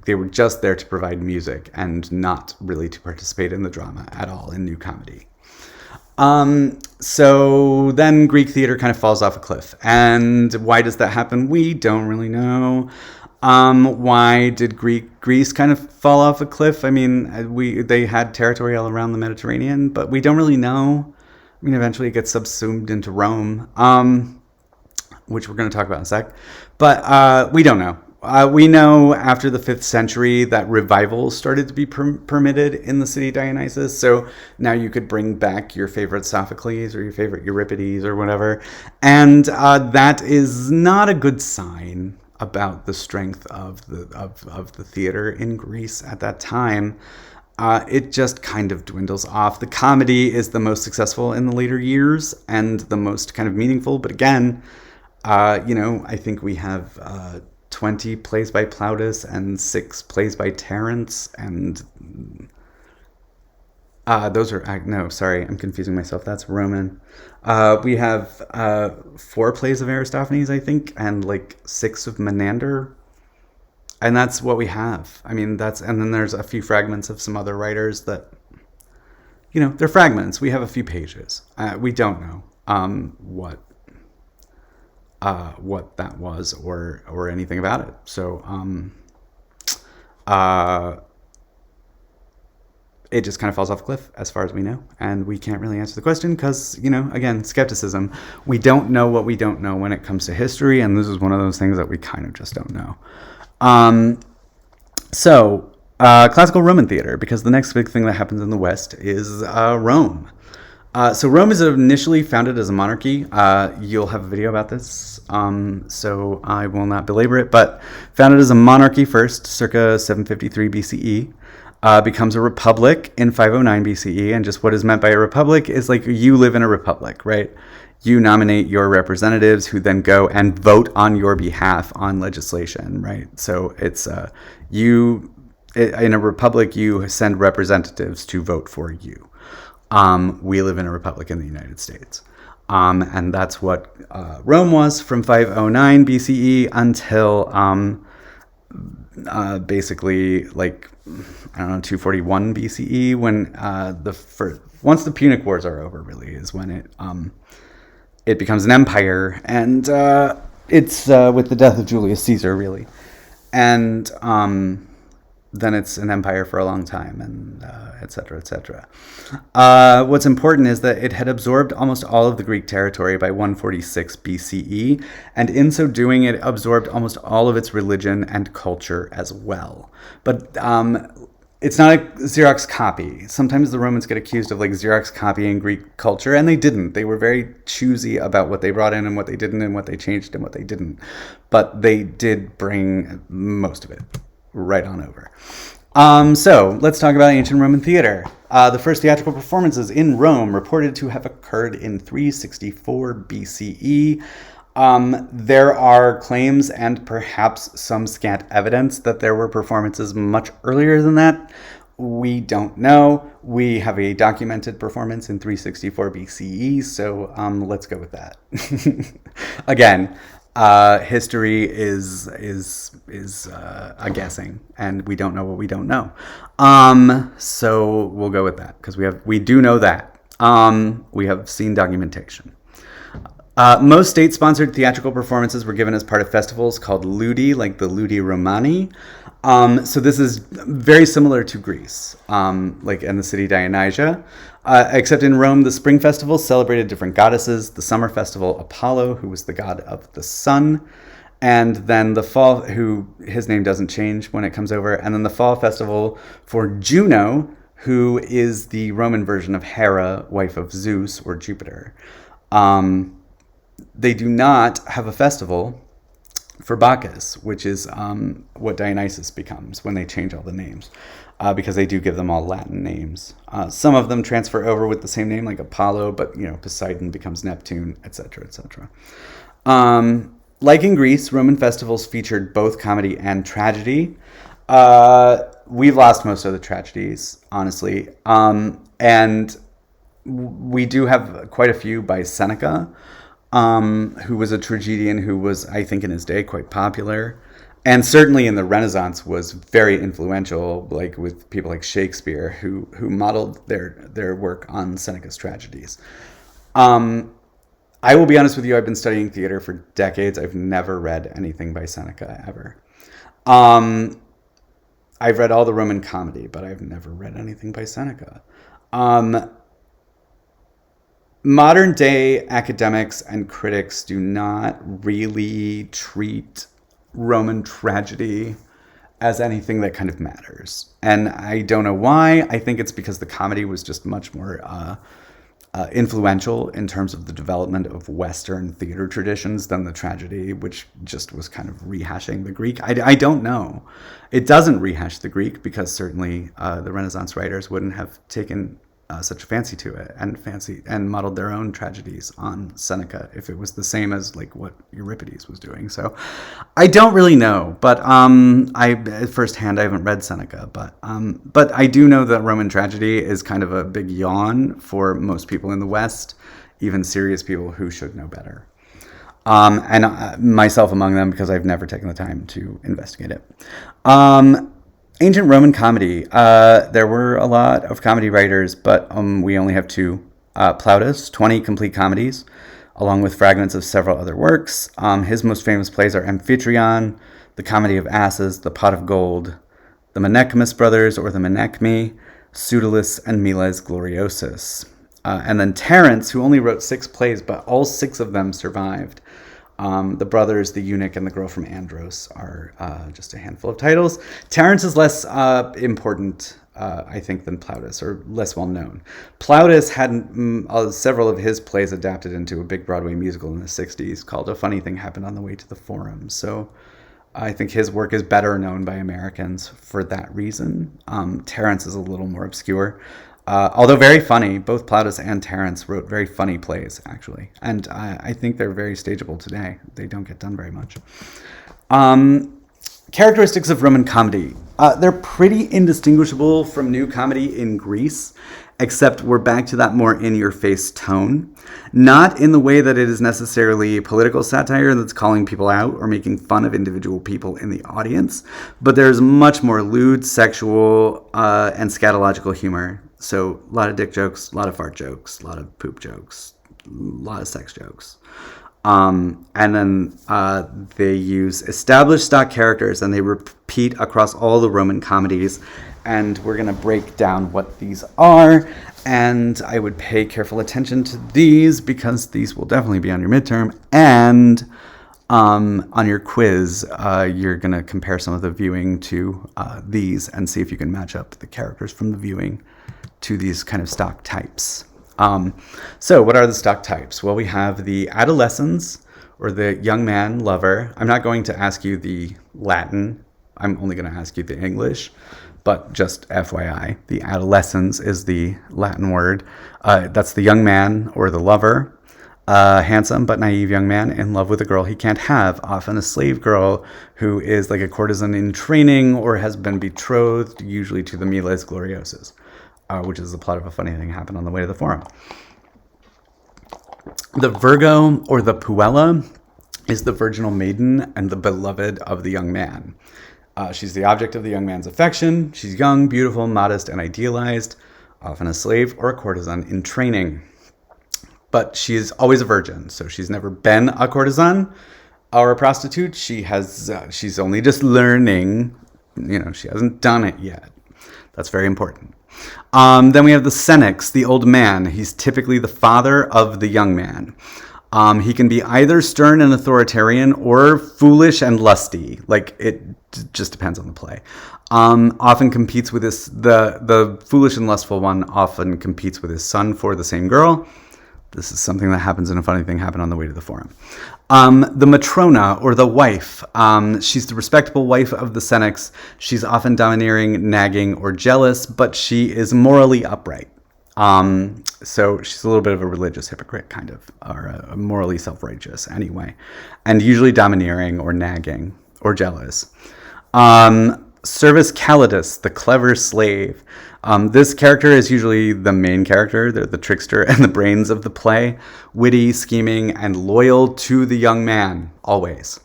They were just there to provide music and not really to participate in the drama at all in new comedy. So then Greek theater kind of falls off a cliff. And why does that happen? We don't really know. Why did Greece kind of fall off a cliff? I mean, they had territory all around the Mediterranean, but we don't really know. I mean, eventually it gets subsumed into Rome, which we're going to talk about in a sec. But we don't know. We know after the 5th century that revivals started to be permitted in the city Dionysus. So now you could bring back your favorite Sophocles or your favorite Euripides or whatever. And that is not a good sign about the strength of the theater in Greece at that time. It just kind of dwindles off. The comedy is the most successful in the later years and the most kind of meaningful. But again, I think we have 20 plays by Plautus and 6 plays by Terence, and those are, no, sorry, I'm confusing myself. That's Roman. We have 4 plays of Aristophanes, I think, and like 6 of Menander. And that's what we have. I mean, and then there's a few fragments of some other writers that, they're fragments. We have a few pages. We don't know what that was or anything about it. So it just kind of falls off a cliff as far as we know, and we can't really answer the question because, again, skepticism. We don't know what we don't know when it comes to history, and this is one of those things that we kind of just don't know. So classical Roman theater, because the next big thing that happens in the West is Rome. So Rome is initially founded as a monarchy. You'll have a video about this, so I will not belabor it, but founded as a monarchy first, circa 753 BCE, becomes a republic in 509 BCE, and just what is meant by a republic is like you live in a republic, right? You nominate your representatives who then go and vote on your behalf on legislation, right? So it's in a republic, you send representatives to vote for you. We live in a republic in the United States. And that's what Rome was from 509 BCE until basically like, 241 BCE, when once the Punic Wars are over, really, is when it becomes an empire, and it's with the death of Julius Caesar, really. And then it's an empire for a long time, and et cetera, et cetera. What's important is that it had absorbed almost all of the Greek territory by 146 BCE, and in so doing, it absorbed almost all of its religion and culture as well. But it's not a Xerox copy. Sometimes the Romans get accused of like Xerox copying Greek culture, and they didn't. They were very choosy about what they brought in and what they didn't, and what they changed and what they didn't. But they did bring most of it right on over. So let's talk about ancient Roman theater. The first theatrical performances in Rome reported to have occurred in 364 BCE. There are claims and perhaps some scant evidence that there were performances much earlier than that. We don't know. We have a documented performance in 364 BCE, so let's go with that. Again, history is a guessing, and we don't know what we don't know. So we'll go with that because we do know that. We have seen documentation. Most state-sponsored theatrical performances were given as part of festivals called ludi, like the Ludi Romani. So this is very similar to Greece, like in the city Dionysia. Except in Rome, the spring festival celebrated different goddesses. The summer festival, Apollo, who was the god of the sun. And then the fall, his name doesn't change when it comes over. And then the fall festival for Juno, who is the Roman version of Hera, wife of Zeus or Jupiter. They do not have a festival for Bacchus, which is what Dionysus becomes when they change all the names, because they do give them all Latin names. Some of them transfer over with the same name, like Apollo, but Poseidon becomes Neptune, etc., etc. Like in Greece, Roman festivals featured both comedy and tragedy. We've lost most of the tragedies, honestly, and we do have quite a few by Seneca, who was a tragedian who was, I think, in his day quite popular, and certainly in the Renaissance was very influential, like with people like Shakespeare, who modeled their work on Seneca's tragedies. I will be honest with you, I've been studying theater for decades. I've never read anything by Seneca, ever. I've read all the Roman comedy, but I've never read anything by Seneca. Modern day academics and critics do not really treat Roman tragedy as anything that kind of matters. And I don't know why. I think it's because the comedy was just much more influential in terms of the development of Western theater traditions than the tragedy, which just was kind of rehashing the Greek. I don't know. It doesn't rehash the Greek because certainly the Renaissance writers wouldn't have taken such a fancy to it and modeled their own tragedies on Seneca if it was the same as like what Euripides was doing. So I don't really know, but firsthand I haven't read Seneca, but I do know that Roman tragedy is kind of a big yawn for most people in the West, even serious people who should know better. And myself among them, because I've never taken the time to investigate it. Ancient Roman comedy. There were a lot of comedy writers, but we only have two. Plautus, 20 complete comedies, along with fragments of several other works. His most famous plays are Amphitryon, The Comedy of Asses, The Pot of Gold, The Menaechmus Brothers, or The Menechmi, Pseudolus, and Miles Gloriosus. And then Terence, who only wrote 6 plays, but all 6 of them survived. The Brothers, The Eunuch, and The Girl from Andros are just a handful of titles. Terence is less important, I think, than Plautus, or less well known. Plautus had several of his plays adapted into a big Broadway musical in the 60s called A Funny Thing Happened on the Way to the Forum. So I think his work is better known by Americans for that reason. Terence is a little more obscure. Although very funny, both Plautus and Terence wrote very funny plays, actually. And I think they're very stageable today. They don't get done very much. Characteristics of Roman comedy. They're pretty indistinguishable from new comedy in Greece, except we're back to that more in-your-face tone. Not in the way that it is necessarily political satire that's calling people out or making fun of individual people in the audience, but there's much more lewd, sexual, and scatological humor. So a lot of dick jokes, a lot of fart jokes, a lot of poop jokes, a lot of sex jokes. And then they use established stock characters and they repeat across all the Roman comedies. And we're going to break down what these are. And I would pay careful attention to these because these will definitely be on your midterm. And on your quiz, you're going to compare some of the viewing to these and see if you can match up the characters from the viewing to these kind of stock types. So what are the stock types? Well, we have the adolescens, or the young man lover. I'm not going to ask you the Latin. I'm only going to ask you the English. but just FYI, the adolescens is the Latin word. That's the young man or the lover, a handsome but naive young man in love with a girl he can't have, often a slave girl who is like a courtesan in training or has been betrothed, usually to the Miles Gloriosus, which is the plot of A Funny Thing Happened on the Way to the Forum. The Virgo or the Puella is the virginal maiden and the beloved of the young man. She's the object of the young man's affection. She's young, beautiful, modest, and idealized, often a slave or a courtesan in training. But she is always a virgin, so she's never been a courtesan or a prostitute. She's only just learning. She hasn't done it yet. That's very important. Then we have the Senex, the old man. He's typically the father of the young man. He can be either stern and authoritarian or foolish and lusty. Like, it just depends on the play. Often competes with the foolish and lustful one often competes with his son for the same girl. This is something that happens in A Funny Thing Happened on the Way to the Forum. The Matrona, or the wife. She's the respectable wife of the Senex. She's often domineering, nagging, or jealous, but she is morally upright. So she's a little bit of a religious hypocrite, kind of, or morally self-righteous anyway, and usually domineering or nagging or jealous. Service Calidus, the clever slave. This character is usually the main character. They're the trickster and the brains of the play, witty, scheming, and loyal to the young man, always.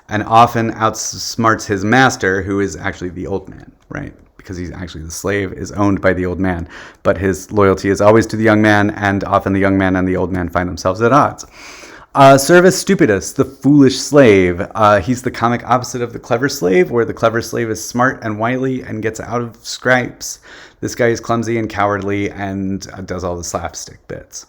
And often outsmarts his master, who is actually the old man, right? Because he's actually the slave, is owned by the old man. But his loyalty is always to the young man, and often the young man and the old man find themselves at odds. Servus Stupidus, the foolish slave. He's the comic opposite of the clever slave, where the clever slave is smart and wily and gets out of scrapes. This guy is clumsy and cowardly and does all the slapstick bits.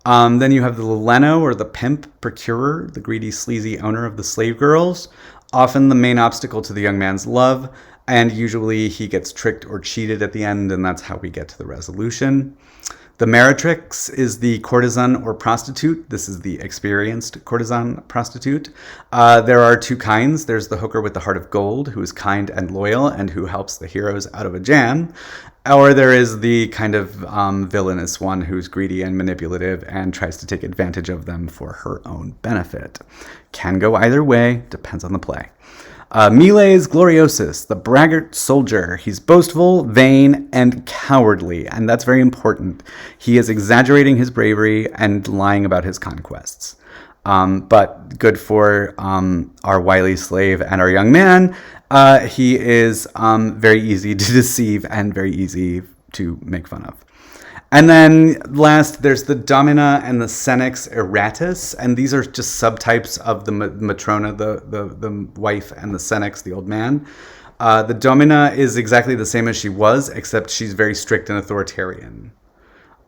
Then you have the Leno, or the pimp procurer, the greedy, sleazy owner of the slave girls. Often the main obstacle to the young man's love, and usually he gets tricked or cheated at the end, and that's how we get to the resolution. The Meretrix is the courtesan or prostitute. This is the experienced courtesan prostitute. There are two kinds. There's the hooker with the heart of gold, who is kind and loyal and who helps the heroes out of a jam. Or there is the kind of villainous one who's greedy and manipulative and tries to take advantage of them for her own benefit. Can go either way, depends on the play. Miles Gloriosus, the braggart soldier. He's boastful, vain, and cowardly, and that's very important. He is exaggerating his bravery and lying about his conquests. But good for our wily slave and our young man. He is very easy to deceive and very easy to make fun of. And then last, there's the Domina and the Senex Eratus, and these are just subtypes of the Matrona, the wife, and the Senex, the old man. The Domina is exactly the same as she was, except she's very strict and authoritarian.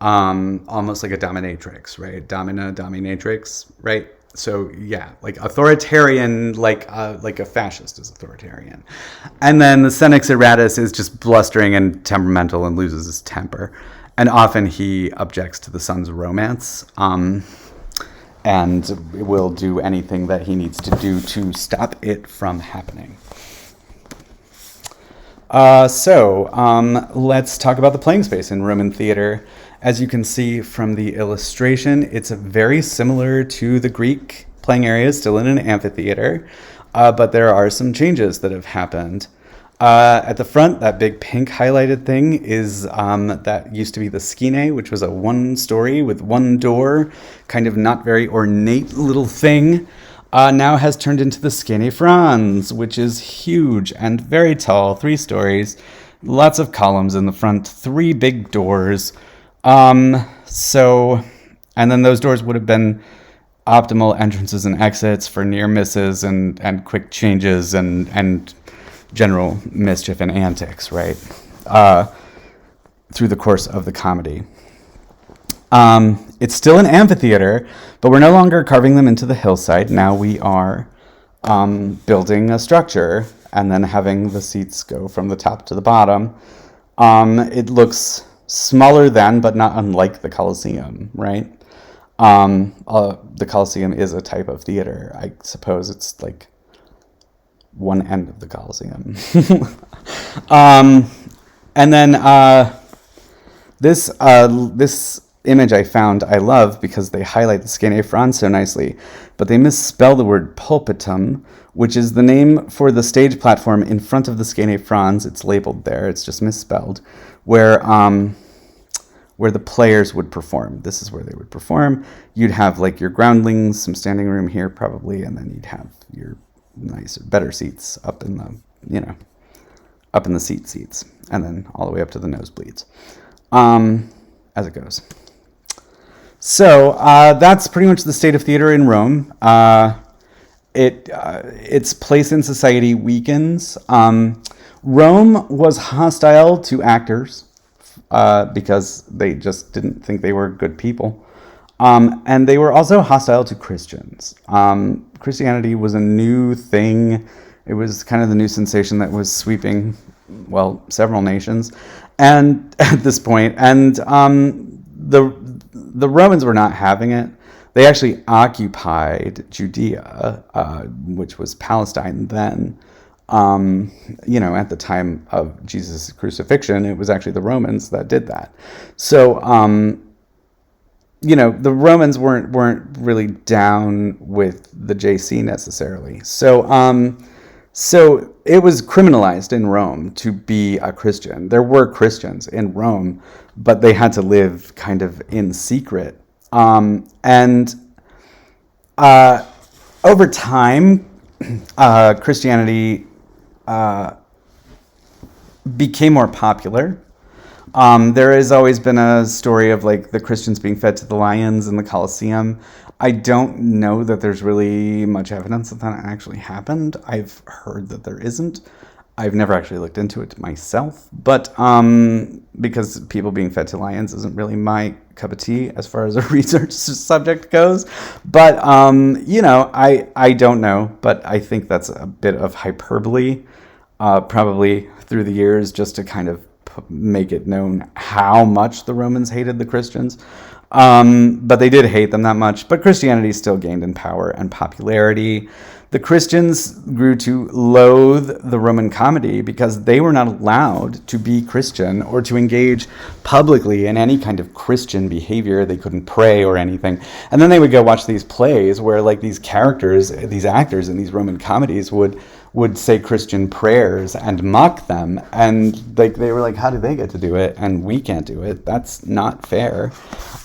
Almost like a dominatrix, right? Domina, dominatrix, right? So yeah, like authoritarian, like a fascist is authoritarian. And then the Senex Eratus is just blustering and temperamental and loses his temper. And often he objects to the son's romance and will do anything that he needs to do to stop it from happening. So let's talk about the playing space in Roman theater. As you can see from the illustration, it's very similar to the Greek playing area, still in an amphitheater, but there are some changes that have happened. At the front, that big pink highlighted thing is that used to be the skene, which was a one-story with one door, kind of not very ornate little thing. Now has turned into the skene franz, which is huge and very tall, 3 stories, lots of columns in the front, 3 big doors. And then those doors would have been optimal entrances and exits for near misses and quick changes and general mischief and antics, right? Through the course of the comedy. It's still an amphitheater, but we're no longer carving them into the hillside. Now we are building a structure and then having the seats go from the top to the bottom. It looks smaller than, but not unlike the Colosseum, right? The Colosseum is a type of theater. I suppose it's like one end of the Colosseum. Um, and then this image I found I love because they highlight the Scene Franz so nicely, but they misspell the word pulpitum, which is the name for the stage platform in front of the Scene Franz. It's labeled there. It's just misspelled, where the players would perform. This is where they would perform. You'd have like your groundlings, some standing room here probably, and then you'd have your nicer, better seats up in the, up in the seats, and then all the way up to the nosebleeds, as it goes. So that's pretty much the state of theater in Rome. Its place in society weakens. Rome was hostile to actors because they just didn't think they were good people. And they were also hostile to Christians. Christianity was a new thing. It was kind of the new sensation that was sweeping, several nations. And at this point, and the Romans were not having it. They actually occupied Judea, which was Palestine then. At the time of Jesus' crucifixion, it was actually the Romans that did that. So, the Romans weren't really down with the JC necessarily. So it was criminalized in Rome to be a Christian. There were Christians in Rome, but they had to live kind of in secret. And over time, Christianity became more popular. There has always been a story of like the Christians being fed to the lions in the Colosseum. I don't know that there's really much evidence that that actually happened. I've heard that there isn't. I've never actually looked into it myself, but because people being fed to lions isn't really my cup of tea as far as a research subject goes. But I don't know, but I think that's a bit of hyperbole, probably through the years, just to kind of make it known how much the Romans hated the Christians. But they did hate them that much. But Christianity still gained in power and popularity. The Christians grew to loathe the Roman comedy because they were not allowed to be Christian or to engage publicly in any kind of Christian behavior. They couldn't pray or anything. And then they would go watch these plays where like these characters, these actors in these Roman comedies would say Christian prayers and mock them. And like they were like, how do they get to do it and we can't do it? That's not fair.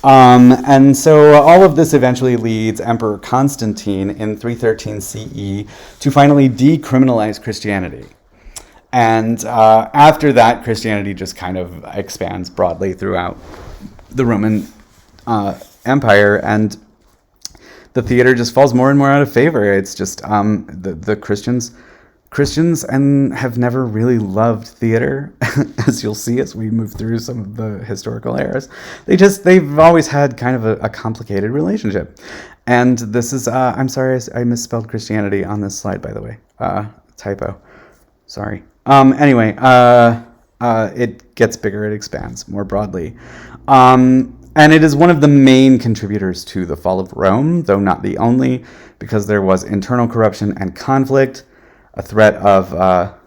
And so all of this eventually leads Emperor Constantine in 313 CE to finally decriminalize Christianity. And after that, Christianity just kind of expands broadly throughout the Roman Empire, and the theater just falls more and more out of favor. It's just the Christians and have never really loved theater, as you'll see as we move through some of the historical eras. They've always had kind of a complicated relationship. And this is, I'm sorry, I misspelled Christianity on this slide, by the way. Typo. Sorry. Anyway, it gets bigger, it expands more broadly. And it is one of the main contributors to the fall of Rome, though not the only, because there was internal corruption and conflict, a threat of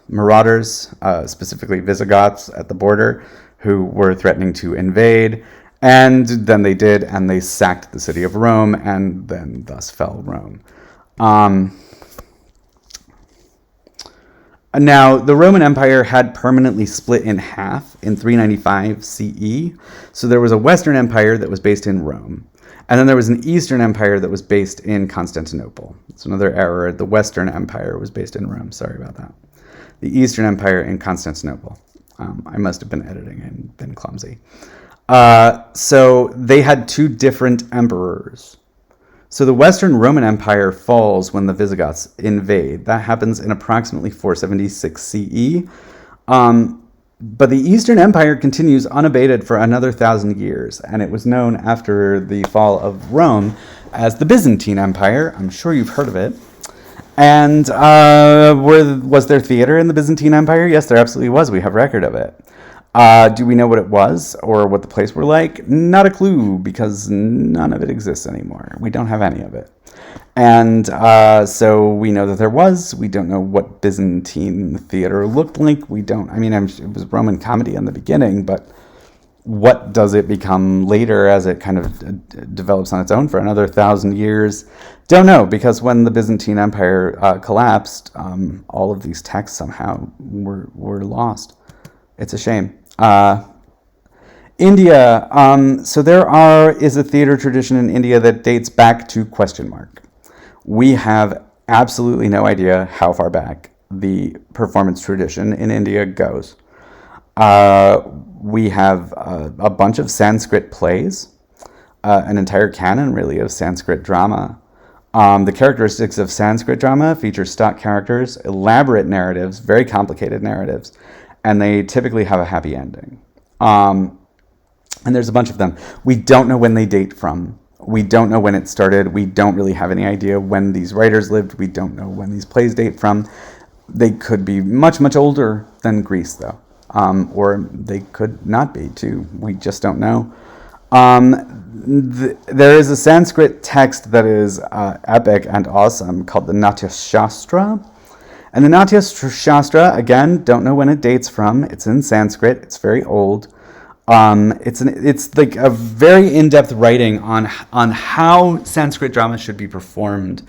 marauders, specifically Visigoths at the border, who were threatening to invade. And then they did, and they sacked the city of Rome, and then thus fell Rome. Now, the Roman Empire had permanently split in half in 395 CE. So there was a Western Empire that was based in Rome. And then there was an Eastern Empire that was based in Constantinople. It's another error. The Western Empire was based in Rome. Sorry about that. The Eastern Empire in Constantinople. I must have been editing and been clumsy. So they had two different emperors. So the Western Roman Empire falls when the Visigoths invade. That happens in approximately 476 CE. But the Eastern Empire continues unabated for another 1,000 years, and it was known after the fall of Rome as the Byzantine Empire. I'm sure you've heard of it. And was there theater in the Byzantine Empire? Yes, there absolutely was. We have record of it. Do we know what it was or what the plays were like? Not a clue, because none of it exists anymore. We don't have any of it. And so we know that there was. We don't know what Byzantine theater looked like. We don't. I mean, it was Roman comedy in the beginning, but what does it become later as it kind of develops on its own for another 1,000 years? Don't know, because when the Byzantine Empire collapsed, all of these texts somehow were lost. It's a shame. India. So is a theater tradition in India that dates back to ? We have absolutely no idea how far back the performance tradition in India goes. We have a bunch of Sanskrit plays, an entire canon, really, of Sanskrit drama. The characteristics of Sanskrit drama feature stock characters, elaborate narratives, very complicated narratives, and they typically have a happy ending. And there's a bunch of them. We don't know when they date from. We don't know when it started. We don't really have any idea when these writers lived. We don't know when these plays date from. They could be much, much older than Greece, though. Or they could not be, too. We just don't know. There is a Sanskrit text that is epic and awesome called the Natya Shastra. And the Natya Shastra, again, don't know when it dates from. It's in Sanskrit. It's very old. It's like a very in-depth writing on how Sanskrit drama should be performed.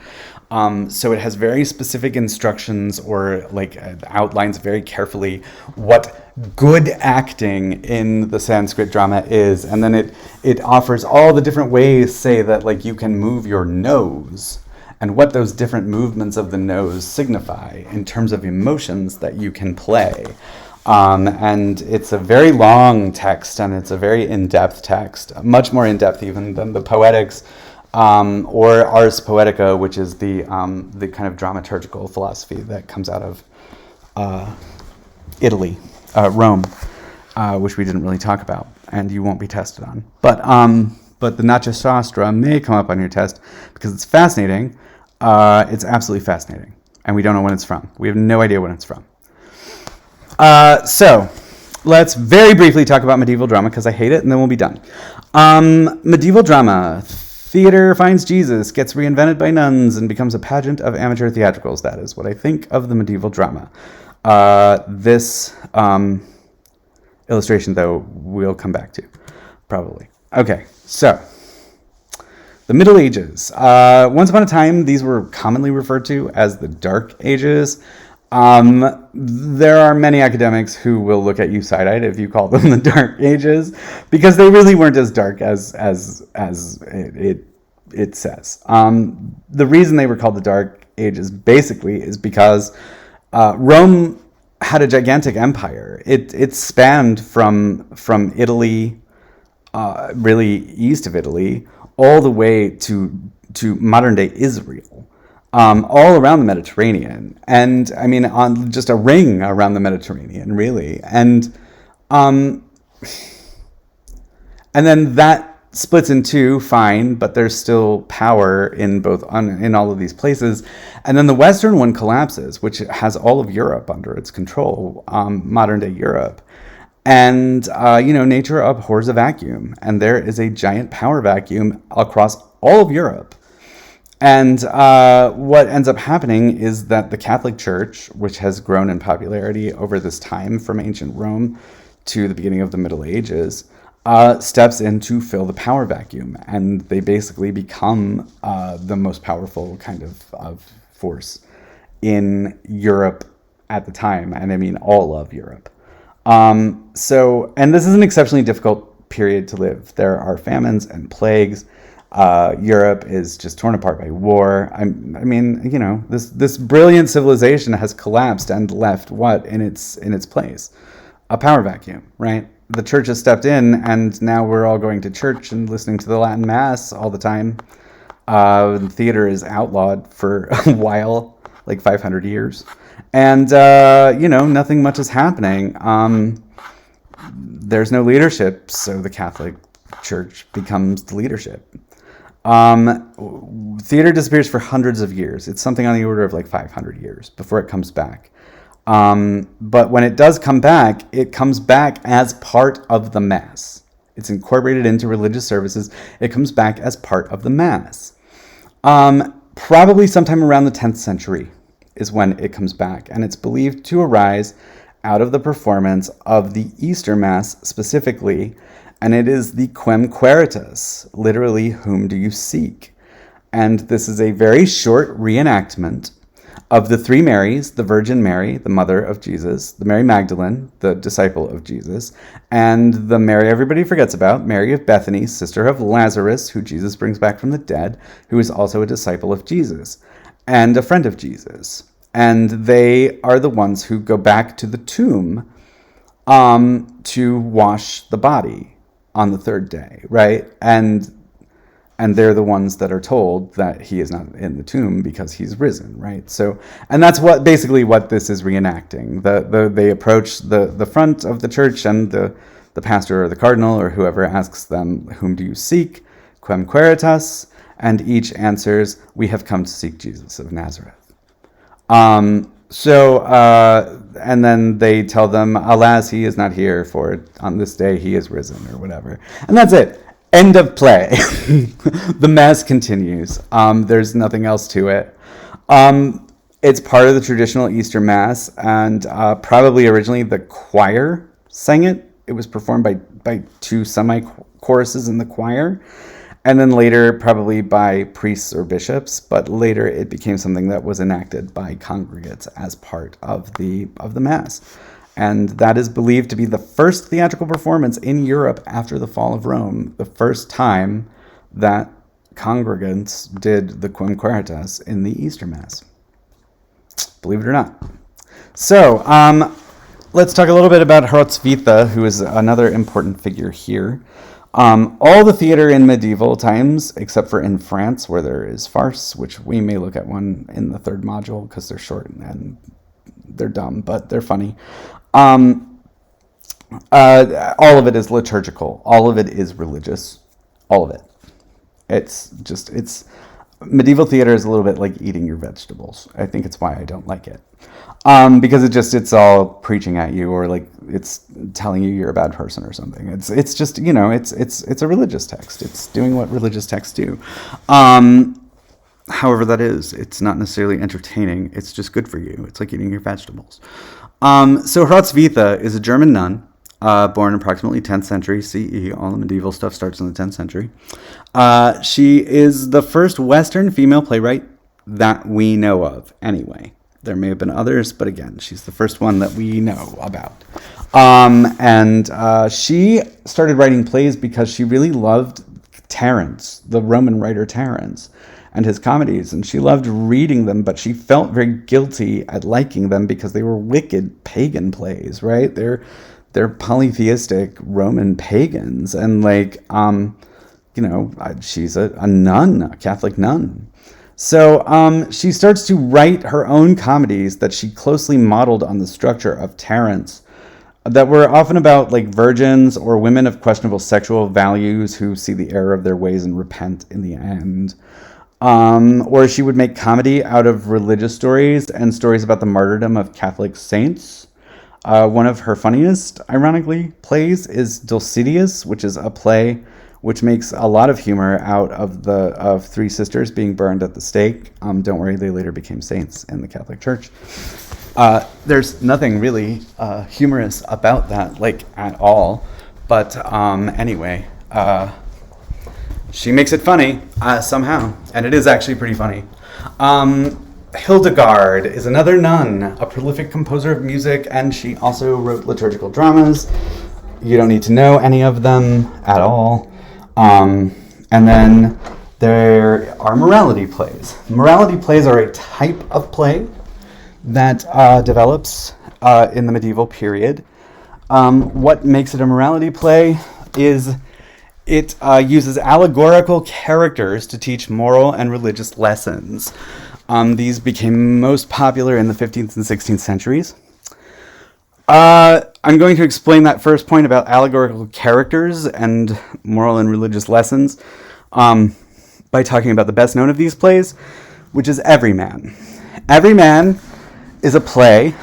So it has very specific instructions, or like outlines very carefully what good acting in the Sanskrit drama is, and then it offers all the different ways, say, that like you can move your nose, and what those different movements of the nose signify in terms of emotions that you can play. And it's a very long text, and it's a very in-depth text, much more in-depth even than the Poetics, or Ars Poetica, which is the kind of dramaturgical philosophy that comes out of Italy, Rome, which we didn't really talk about, and you won't be tested on. But the Natya Shastra may come up on your test because it's fascinating. It's absolutely fascinating, and we don't know when it's from. We have no idea when it's from. So let's very briefly talk about medieval drama, because I hate it, and then we'll be done. Medieval drama. Theater finds Jesus, gets reinvented by nuns, and becomes a pageant of amateur theatricals. That is what I think of the medieval drama. This illustration, though, we'll come back to, probably. Okay, so the Middle Ages. Once upon a time, these were commonly referred to as the Dark Ages. There are many academics who will look at you side-eyed if you call them the Dark Ages, because they really weren't as dark as it says. The reason they were called the Dark Ages basically is because Rome had a gigantic empire. It spanned from Italy, really east of Italy, all the way to modern-day Israel. All around the Mediterranean, and I mean on just a ring around the Mediterranean, really, and then that splits in two, fine, but there's still power in in all of these places, and then the Western one collapses, which has all of Europe under its control, modern day Europe, and nature abhors a vacuum, and there is a giant power vacuum across all of Europe. And what ends up happening is that the Catholic Church, which has grown in popularity over this time from ancient Rome to the beginning of the Middle Ages, steps in to fill the power vacuum. And they basically become the most powerful kind of force in Europe at the time. And I mean all of Europe. And this is an exceptionally difficult period to live. There are famines and plagues. Europe is just torn apart by war. This brilliant civilization has collapsed and left what in its place? A power vacuum, right? The church has stepped in, and now we're all going to church and listening to the Latin Mass all the time. Theater is outlawed for a while, like 500 years. And, nothing much is happening. There's no leadership, so the Catholic Church becomes the leadership. Theater disappears for hundreds of years. It's something on the order of like 500 years before it comes back. But when it does come back, it comes back as part of the Mass. It's incorporated into religious services. It comes back as part of the Mass. Probably sometime around the 10th century is when it comes back, and it's believed to arise out of the performance of the Easter Mass specifically, and it is the Quem Quiritas, literally, whom do you seek? And this is a very short reenactment of the three Marys: the Virgin Mary, the mother of Jesus, the Mary Magdalene, the disciple of Jesus, and the Mary everybody forgets about, Mary of Bethany, sister of Lazarus, who Jesus brings back from the dead, who is also a disciple of Jesus and a friend of Jesus. And they are the ones who go back to the tomb to wash the body on the third day, right? And they're the ones that are told that he is not in the tomb because he's risen, right? So, and that's basically what this is reenacting. They approach the front of the church, and the pastor or the cardinal or whoever asks them, "Whom do you seek?" "Quem Quiritas," and each answers, "We have come to seek Jesus of Nazareth." And then they tell them, "Alas, he is not here, for on this day he is risen," or whatever. And that's it. End of play. The Mass continues. There's nothing else to it. It's part of the traditional Easter Mass, and probably originally the choir sang it. It was performed by two semi-choruses in the choir, and then later probably by priests or bishops, but later it became something that was enacted by congregates as part of the Mass. And that is believed to be the first theatrical performance in Europe after the fall of Rome, the first time that congregants did the Quem Quiritas in the Easter Mass. Believe it or not. So, let's talk a little bit about Hrotsvita, who is another important figure here. All the theater in medieval times, except for in France, where there is farce, which we may look at one in the third module because they're short and they're dumb, but they're funny. All of it is liturgical. All of it is religious. All of it. It's medieval theater is a little bit like eating your vegetables. I think it's why I don't like it. Because it's all preaching at you, or like it's telling you you're a bad person or something. It's just, it's a religious text. It's doing what religious texts do. However that is, it's not necessarily entertaining. It's just good for you. It's like eating your vegetables. So Hrotsvita is a German nun, born approximately 10th century CE. All the medieval stuff starts in the 10th century. She is the first Western female playwright that we know of, anyway. There may have been others, but again, she's the first one that we know about. And she started writing plays because she really loved Terence, the Roman writer Terence, and his comedies, and she loved reading them, but she felt very guilty at liking them because they were wicked pagan plays, right? They're polytheistic Roman pagans, and she's a nun, a Catholic nun. So she starts to write her own comedies that she closely modeled on the structure of Terence, that were often about virgins or women of questionable sexual values who see the error of their ways and repent in the end. Or she would make comedy out of religious stories and stories about the martyrdom of Catholic saints. One of her funniest, ironically, plays is Dulcidius, which is a play which makes a lot of humor out of three sisters being burned at the stake. Don't worry, they later became saints in the Catholic Church. There's nothing really humorous about that, at all. But anyway, she makes it funny somehow, and it is actually pretty funny. Hildegard is another nun, a prolific composer of music, and she also wrote liturgical dramas. You don't need to know any of them at all. And then there are morality plays. Morality plays are a type of play that develops in the medieval period. What makes it a morality play is it uses allegorical characters to teach moral and religious lessons. These became most popular in the 15th and 16th centuries. I'm going to explain that first point about allegorical characters and moral and religious lessons by talking about the best known of these plays, which is Everyman. Everyman is a play.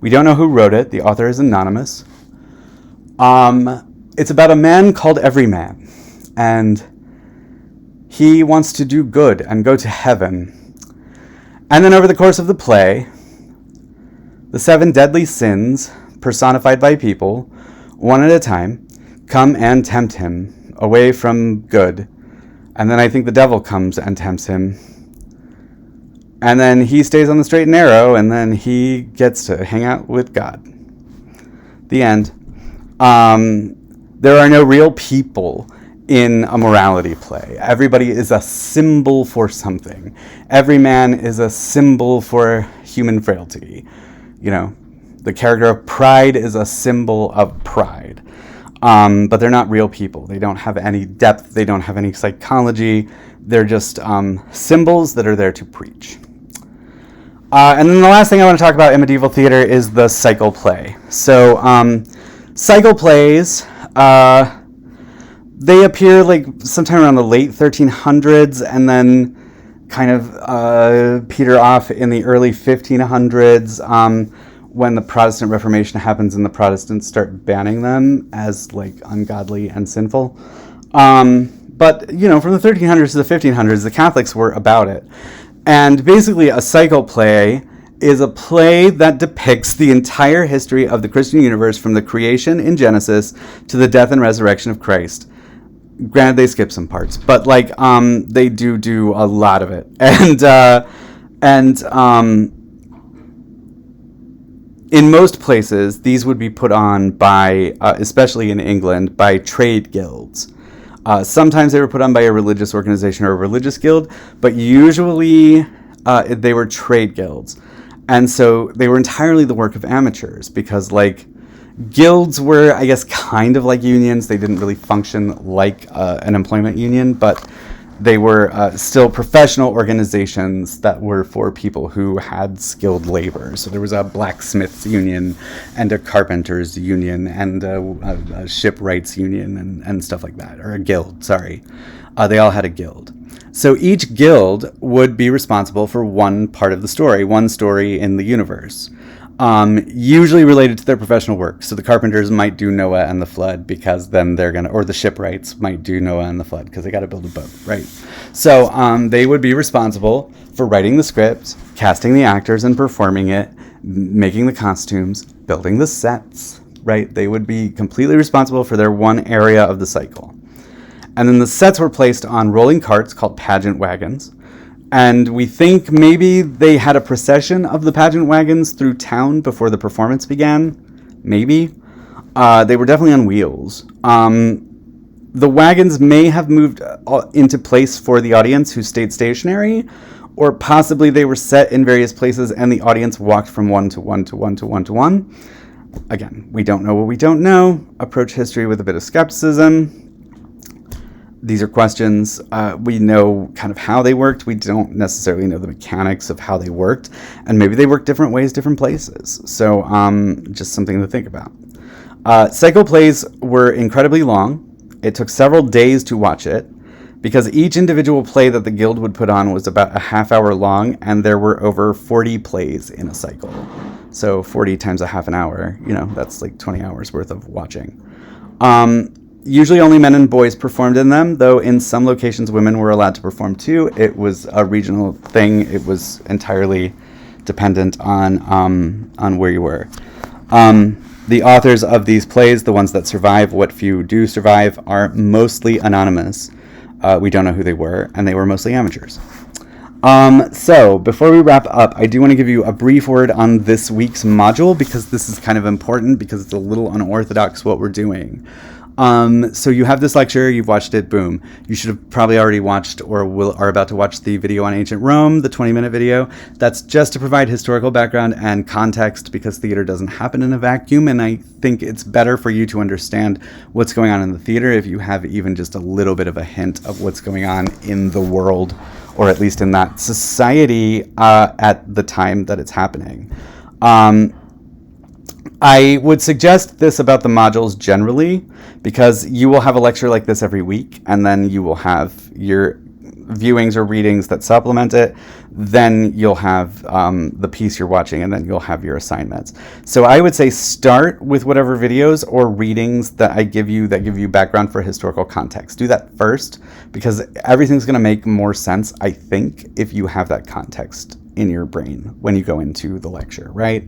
We don't know who wrote it. The author is anonymous. It's about a man called Everyman, and He wants to do good and go to heaven. And then over the course of the play, the 7 deadly sins, personified by people, one at a time, come and tempt him away from good. And then I think the devil comes and tempts him. And then he stays on the straight and narrow, and then he gets to hang out with God. The end. There are no real people in a morality play. Everybody is a symbol for something. Every man is a symbol for human frailty. You know, the character of Pride is a symbol of pride. But they're not real people. They don't have any depth. They don't have any psychology. They're just symbols that are there to preach. And then the last thing I want to talk about in medieval theater is the cycle play. So cycle plays, they appear like sometime around the late 1300s and then kind of peter off in the early 1500s when the Protestant Reformation happens and the Protestants start banning them as like ungodly and sinful. But, you know, from the 1300s to the 1500s, the Catholics were about it. And basically a cycle play is a play that depicts the entire history of the Christian universe from the creation in Genesis to the death and resurrection of Christ. Granted, they skip some parts, but like they do a lot of it. And in most places, these would be put on by, especially in England, by trade guilds. Sometimes they were put on by a religious organization or a religious guild, but usually they were trade guilds. And so they were entirely the work of amateurs because, like, guilds were, I guess, kind of like unions. They didn't really function like an employment union, but they were still professional organizations that were for people who had skilled labor. So there was a blacksmiths union and a carpenters union and a shipwrights union and stuff like that, or a guild, sorry. They all had a guild. So each guild would be responsible for one part of the story, one story in the universe, usually related to their professional work. So the carpenters might do Noah and the flood because then they're going to, or the shipwrights might do Noah and the flood because they got to build a boat, right? So they would be responsible for writing the script, casting the actors and performing it, making the costumes, building the sets, right? They would be completely responsible for their one area of the cycle. And then the sets were placed on rolling carts called pageant wagons. And we think maybe they had a procession of the pageant wagons through town before the performance began. Maybe. They were definitely on wheels. The wagons may have moved into place for the audience who stayed stationary, or possibly they were set in various places and the audience walked from one to one to one to one to one. Again, we don't know what we don't know. Approach history with a bit of skepticism. These are questions. We know kind of how they worked. We don't necessarily know the mechanics of how they worked. And maybe they worked different ways, different places. So just something to think about. Cycle plays were incredibly long. It took several days to watch it because each individual play that the guild would put on was about a half hour long, and there were over 40 plays in a cycle. So 40 times a half an hour, you know, that's like 20 hours worth of watching. Usually only men and boys performed in them, though in some locations women were allowed to perform too. It was a regional thing. It was entirely dependent on where you were. The authors of these plays, the ones that survive, what few do survive, are mostly anonymous. We don't know who they were, and they were mostly amateurs. So before we wrap up, I do want to give you a brief word on this week's module because this is kind of important because it's a little unorthodox what we're doing. So you have this lecture, you've watched it, boom. You should have probably already watched or are about to watch the video on ancient Rome, the 20-minute video. That's just to provide historical background and context because theater doesn't happen in a vacuum, and I think it's better for you to understand what's going on in the theater if you have even just a little bit of a hint of what's going on in the world, or at least in that society at the time that it's happening. I would suggest this about the modules generally because you will have a lecture like this every week, and then you will have your viewings or readings that supplement it, then you'll have the piece you're watching, and then you'll have your assignments. So I would say start with whatever videos or readings that I give you that give you background for historical context. Do that first, because everything's going to make more sense, I think, if you have that context in your brain when you go into the lecture, right?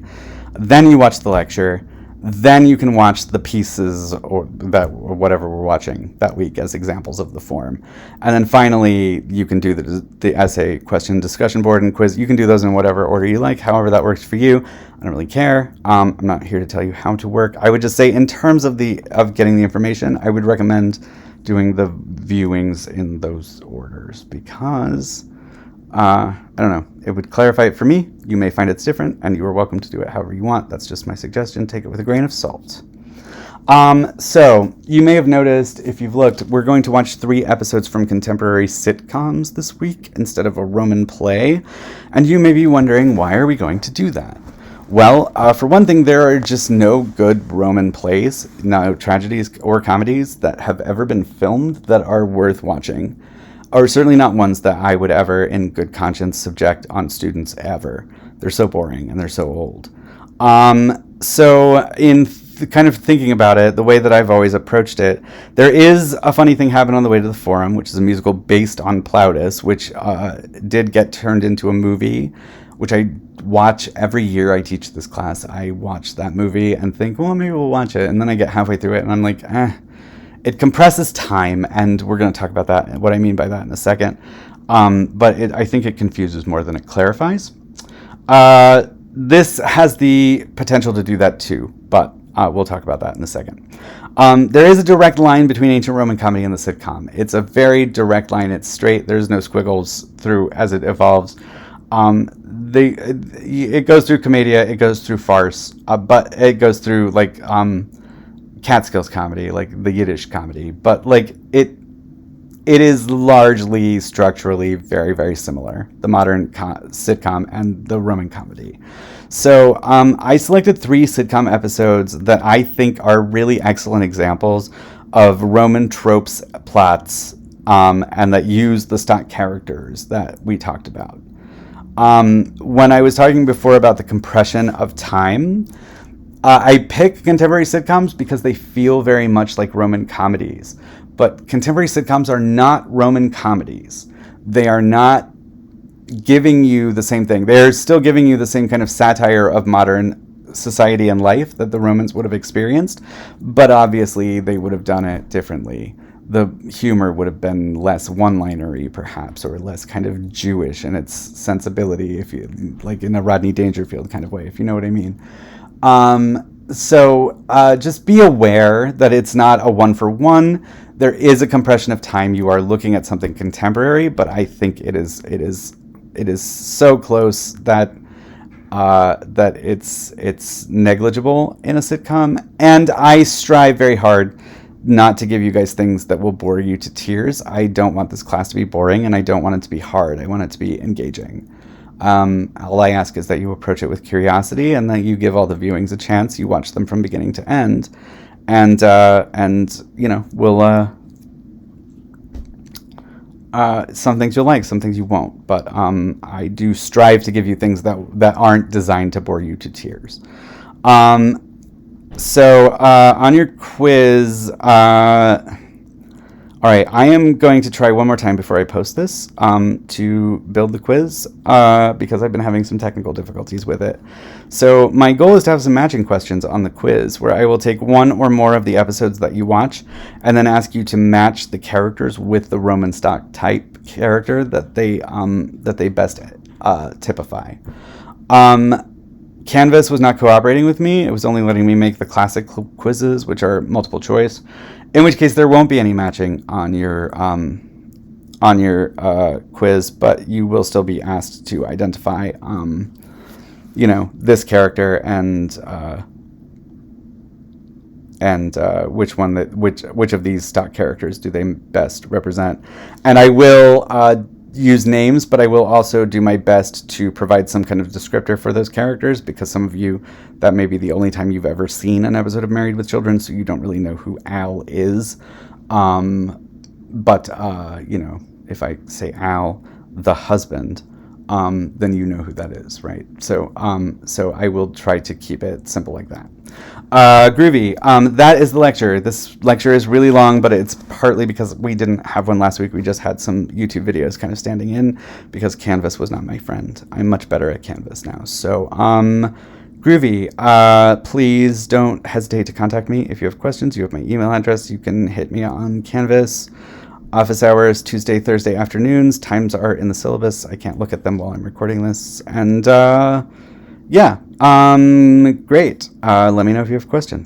Then you watch the lecture. Then you can watch the pieces or whatever we're watching that week as examples of the form. And then finally, you can do the essay, question, discussion board, and quiz. You can do those in whatever order you like, however that works for you. I don't really care. I'm not here to tell you how to work. I would just say, in terms of getting the information, I would recommend doing the viewings in those orders, because I don't know, it would clarify it for me. You may find it's different, and you are welcome to do it however you want. That's just my suggestion. Take it with a grain of salt. So you may have noticed, if you've looked, we're going to watch 3 episodes from contemporary sitcoms this week instead of a Roman play. And you may be wondering, why are we going to do that? Well, for one thing, there are just no good Roman plays, no tragedies or comedies that have ever been filmed that are worth watching. Or certainly not ones that I would ever, in good conscience, subject on students ever. They're so boring and they're so old. So in kind of thinking about it, the way that I've always approached it, there is a funny thing happened on the way to the Forum, which is a musical based on Plautus, which did get turned into a movie, which I watch every year I teach this class. I watch that movie and think, well, maybe we'll watch it. And then I get halfway through it and I'm like, It compresses time, and we're going to talk about that, what I mean by that in a second. But I think it confuses more than it clarifies. This has the potential to do that too, but we'll talk about that in a second. There is a direct line between ancient Roman comedy and the sitcom. It's a very direct line. It's straight. There's no squiggles through as it evolves. It goes through commedia, it goes through farce, but it goes through like Catskills comedy, like the Yiddish comedy, but like it is largely structurally very, very similar, the modern sitcom and the Roman comedy. So I selected 3 sitcom episodes that I think are really excellent examples of Roman tropes, plots, and that use the stock characters that we talked about. When I was talking before about the compression of time, I pick contemporary sitcoms because they feel very much like Roman comedies. But contemporary sitcoms are not Roman comedies. They are not giving you the same thing. They're still giving you the same kind of satire of modern society and life that the Romans would have experienced, but obviously they would have done it differently. The humor would have been less one-linery, perhaps, or less kind of Jewish in its sensibility, if you like, in a Rodney Dangerfield kind of way, if you know what I mean. So just be aware that it's not a one-for-one. There is a compression of time. You are looking at something contemporary, but I think it is so close that that it's negligible in a sitcom. And I strive very hard not to give you guys things that will bore you to tears. I don't want this class to be boring, and I don't want it to be hard. I want it to be engaging. All I ask is that you approach it with curiosity, and that you give all the viewings a chance. You watch them from beginning to end, and you know, we'll some things you'll like, some things you won't. But I do strive to give you things that aren't designed to bore you to tears. So on your quiz, all right, I am going to try one more time before I post this to build the quiz because I've been having some technical difficulties with it. So my goal is to have some matching questions on the quiz where I will take one or more of the episodes that you watch and then ask you to match the characters with the Roman stock type character that they best typify. Canvas was not cooperating with me. It was only letting me make the classic quizzes, which are multiple choice. In which case, there won't be any matching on your quiz, but you will still be asked to identify, you know, this character and which of these stock characters do they best represent. And I will use names, but I will also do my best to provide some kind of descriptor for those characters, because some of you, that may be the only time you've ever seen an episode of Married with Children, so you don't really know who Al is. But you know, if I say Al, the husband, then you know who that is, right? So I will try to keep it simple like that. Groovy. That is the lecture. This lecture is really long, but it's partly because we didn't have one last week. We just had some YouTube videos kind of standing in because Canvas was not my friend. I'm much better at Canvas now. So, Groovy. Please don't hesitate to contact me if you have questions. You have my email address. You can hit me on Canvas. Office hours, Tuesday, Thursday afternoons. Times are in the syllabus. I can't look at them while I'm recording this. And, yeah. Great. Let me know if you have questions.